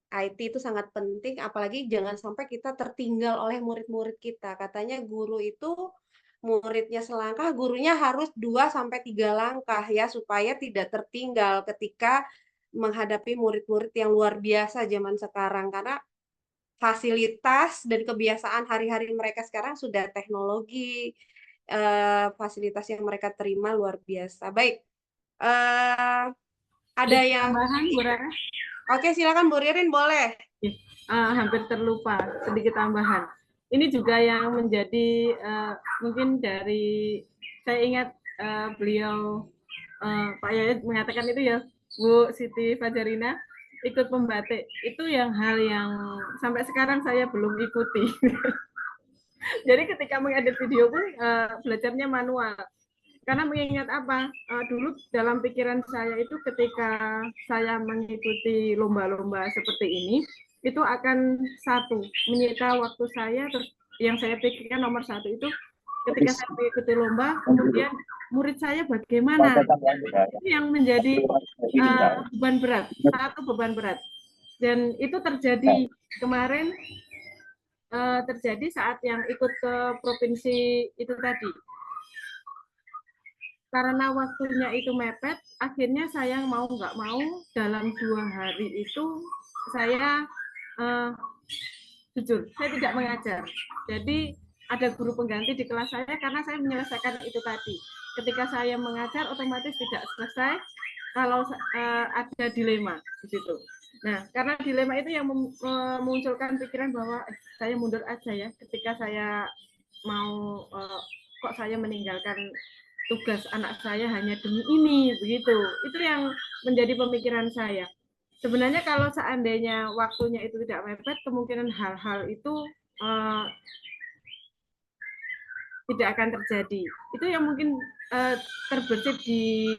IT itu sangat penting, apalagi jangan sampai kita tertinggal oleh murid-murid kita. Katanya guru itu muridnya selangkah, gurunya harus 2 sampai 3 langkah ya, supaya tidak tertinggal ketika menghadapi murid-murid yang luar biasa zaman sekarang. Karena fasilitas dan kebiasaan hari-hari mereka sekarang sudah teknologi, fasilitas yang mereka terima luar biasa. Baik, ada Sedikit yang... tambahan, Bu Rara. Oke, silakan Bu Ririn, boleh. Hampir terlupa, sedikit tambahan. Ini juga yang menjadi mungkin dari saya ingat beliau Pak Yayat mengatakan itu ya, Bu Siti Fajarina ikut membatik. Itu yang hal yang sampai sekarang saya belum ikuti. Jadi ketika mengedit video pun belajarnya manual. Karena mengingat apa? Dulu dalam pikiran saya itu ketika saya mengikuti lomba-lomba seperti ini, itu akan satu, menyita waktu saya, terus yang saya pikirkan nomor satu itu ketika saya mengikuti lomba, kemudian murid saya bagaimana? Itu yang menjadi beban berat, satu beban berat. Dan itu terjadi kemarin, terjadi saat yang ikut ke provinsi itu tadi. Karena waktunya itu mepet, akhirnya saya mau nggak mau dalam 2 hari itu saya jujur, saya tidak mengajar. Jadi ada guru pengganti di kelas saya karena saya menyelesaikan itu tadi. Ketika saya mengajar otomatis tidak selesai kalau ada dilema di situ. Nah, karena dilema itu yang memunculkan pikiran bahwa saya mundur aja ya ketika saya mau kok saya meninggalkan tugas anak saya hanya demi ini, begitu. Itu yang menjadi pemikiran saya. Sebenarnya kalau seandainya waktunya itu tidak mepet, kemungkinan hal-hal itu tidak akan terjadi. Itu yang mungkin terbesit di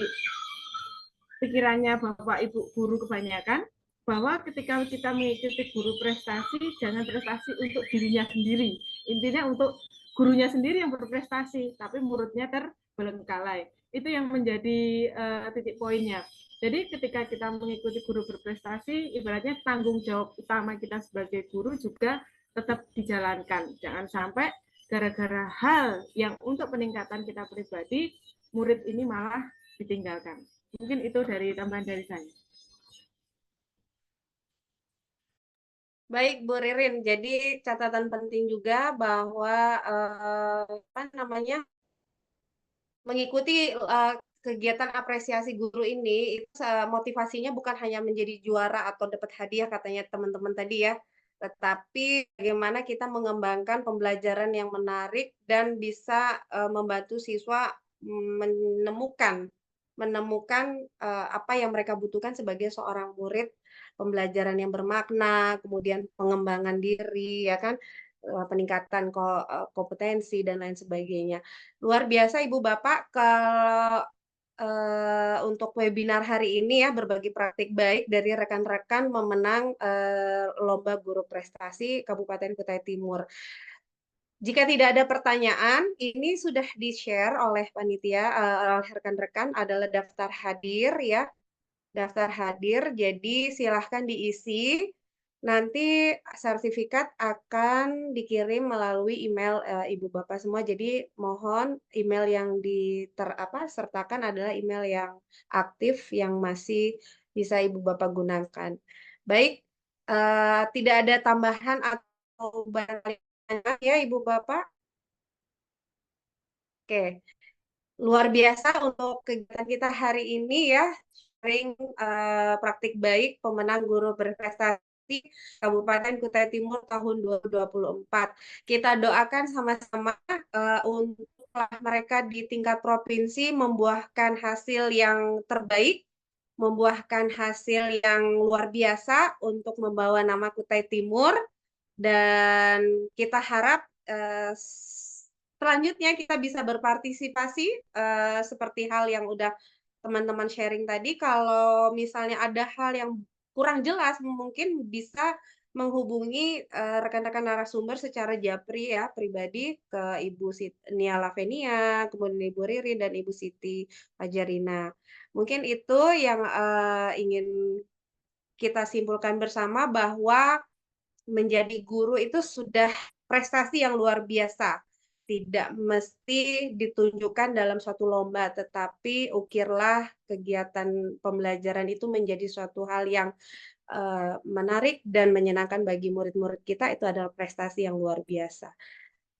pikirannya Bapak Ibu guru kebanyakan, bahwa ketika kita mengikuti guru prestasi, jangan prestasi untuk dirinya sendiri. Intinya untuk gurunya sendiri yang berprestasi, tapi muridnya terbengkalai. Itu yang menjadi titik poinnya. Jadi ketika kita mengikuti guru berprestasi, ibaratnya tanggung jawab utama kita sebagai guru juga tetap dijalankan. Jangan sampai gara-gara hal yang untuk peningkatan kita pribadi, murid ini malah ditinggalkan. Mungkin itu dari tambahan dari saya. Baik, Bu Ririn. Jadi catatan penting juga bahwa apa namanya mengikuti kegiatan apresiasi guru ini itu motivasinya bukan hanya menjadi juara atau dapat hadiah katanya teman-teman tadi ya, tetapi bagaimana kita mengembangkan pembelajaran yang menarik dan bisa membantu siswa menemukan apa yang mereka butuhkan sebagai seorang murid, pembelajaran yang bermakna, kemudian pengembangan diri, ya kan, peningkatan kompetensi dan lain sebagainya. Luar biasa Ibu Bapak, kalau untuk webinar hari ini ya, berbagi praktik baik dari rekan-rekan memenang Lomba Guru Prestasi Kabupaten Kutai Timur. Jika tidak ada pertanyaan, ini sudah di-share oleh panitia, oleh rekan-rekan adalah daftar hadir ya. Daftar hadir, jadi silahkan diisi. Nanti sertifikat akan dikirim melalui email Ibu Bapak semua. Jadi mohon email yang sertakan adalah email yang aktif yang masih bisa Ibu Bapak gunakan. Baik, tidak ada tambahan atau banyak ya Ibu Bapak. Oke, luar biasa untuk kegiatan kita hari ini ya, sharing praktik baik pemenang guru berprestasi Kabupaten Kutai Timur tahun 2024. Kita doakan sama-sama untuk mereka di tingkat provinsi membuahkan hasil yang terbaik, membuahkan hasil yang luar biasa untuk membawa nama Kutai Timur, dan kita harap selanjutnya kita bisa berpartisipasi seperti hal yang udah teman-teman sharing tadi. Kalau misalnya ada hal yang kurang jelas, mungkin bisa menghubungi rekan-rekan narasumber secara japri ya, pribadi ke Ibu Nia Lavenia, kemudian Ibu Ririn dan Ibu Siti Fajarina. Mungkin itu yang ingin kita simpulkan bersama, bahwa menjadi guru itu sudah prestasi yang luar biasa. Tidak mesti ditunjukkan dalam suatu lomba, tetapi ukirlah kegiatan pembelajaran itu menjadi suatu hal yang menarik dan menyenangkan bagi murid-murid kita. Itu adalah prestasi yang luar biasa.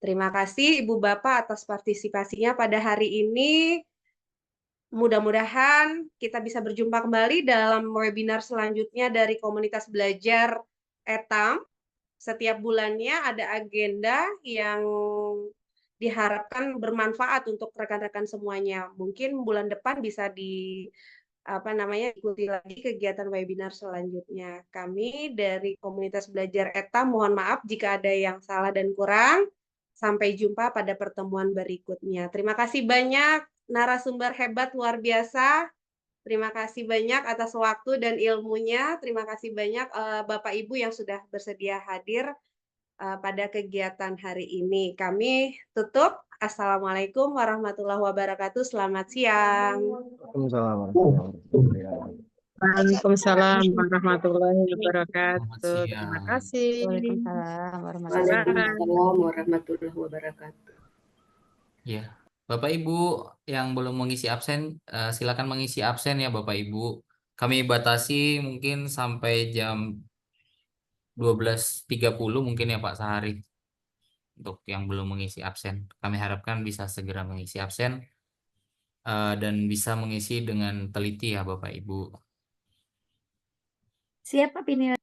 Terima kasih Ibu Bapak atas partisipasinya pada hari ini. Mudah-mudahan kita bisa berjumpa kembali dalam webinar selanjutnya dari Komunitas Belajar ETAM. Setiap bulannya ada agenda yang diharapkan bermanfaat untuk rekan-rekan semuanya. Mungkin bulan depan bisa ikuti lagi kegiatan webinar selanjutnya. Kami dari Komunitas Belajar ETAM mohon maaf jika ada yang salah dan kurang. Sampai jumpa pada pertemuan berikutnya. Terima kasih banyak narasumber hebat luar biasa. Terima kasih banyak atas waktu dan ilmunya. Terima kasih banyak Bapak Ibu yang sudah bersedia hadir pada kegiatan hari ini. Kami tutup. Assalamualaikum warahmatullahi wabarakatuh. Selamat siang. Waalaikumsalam warahmatullahi wabarakatuh. Waalaikumsalam warahmatullahi wabarakatuh. Selamat Terima siang. kasih. Waalaikumsalam warahmatullahi Waalaikumsalam warahmatullahi wabarakatuh. Ya, Bapak Ibu yang belum mengisi absen, silakan mengisi absen ya Bapak Ibu. Kami batasi mungkin sampai jam 12.30 mungkin ya Pak sehari. Untuk yang belum mengisi absen, kami harapkan bisa segera mengisi absen dan bisa mengisi dengan teliti ya Bapak Ibu. Siap, Pak Pinil.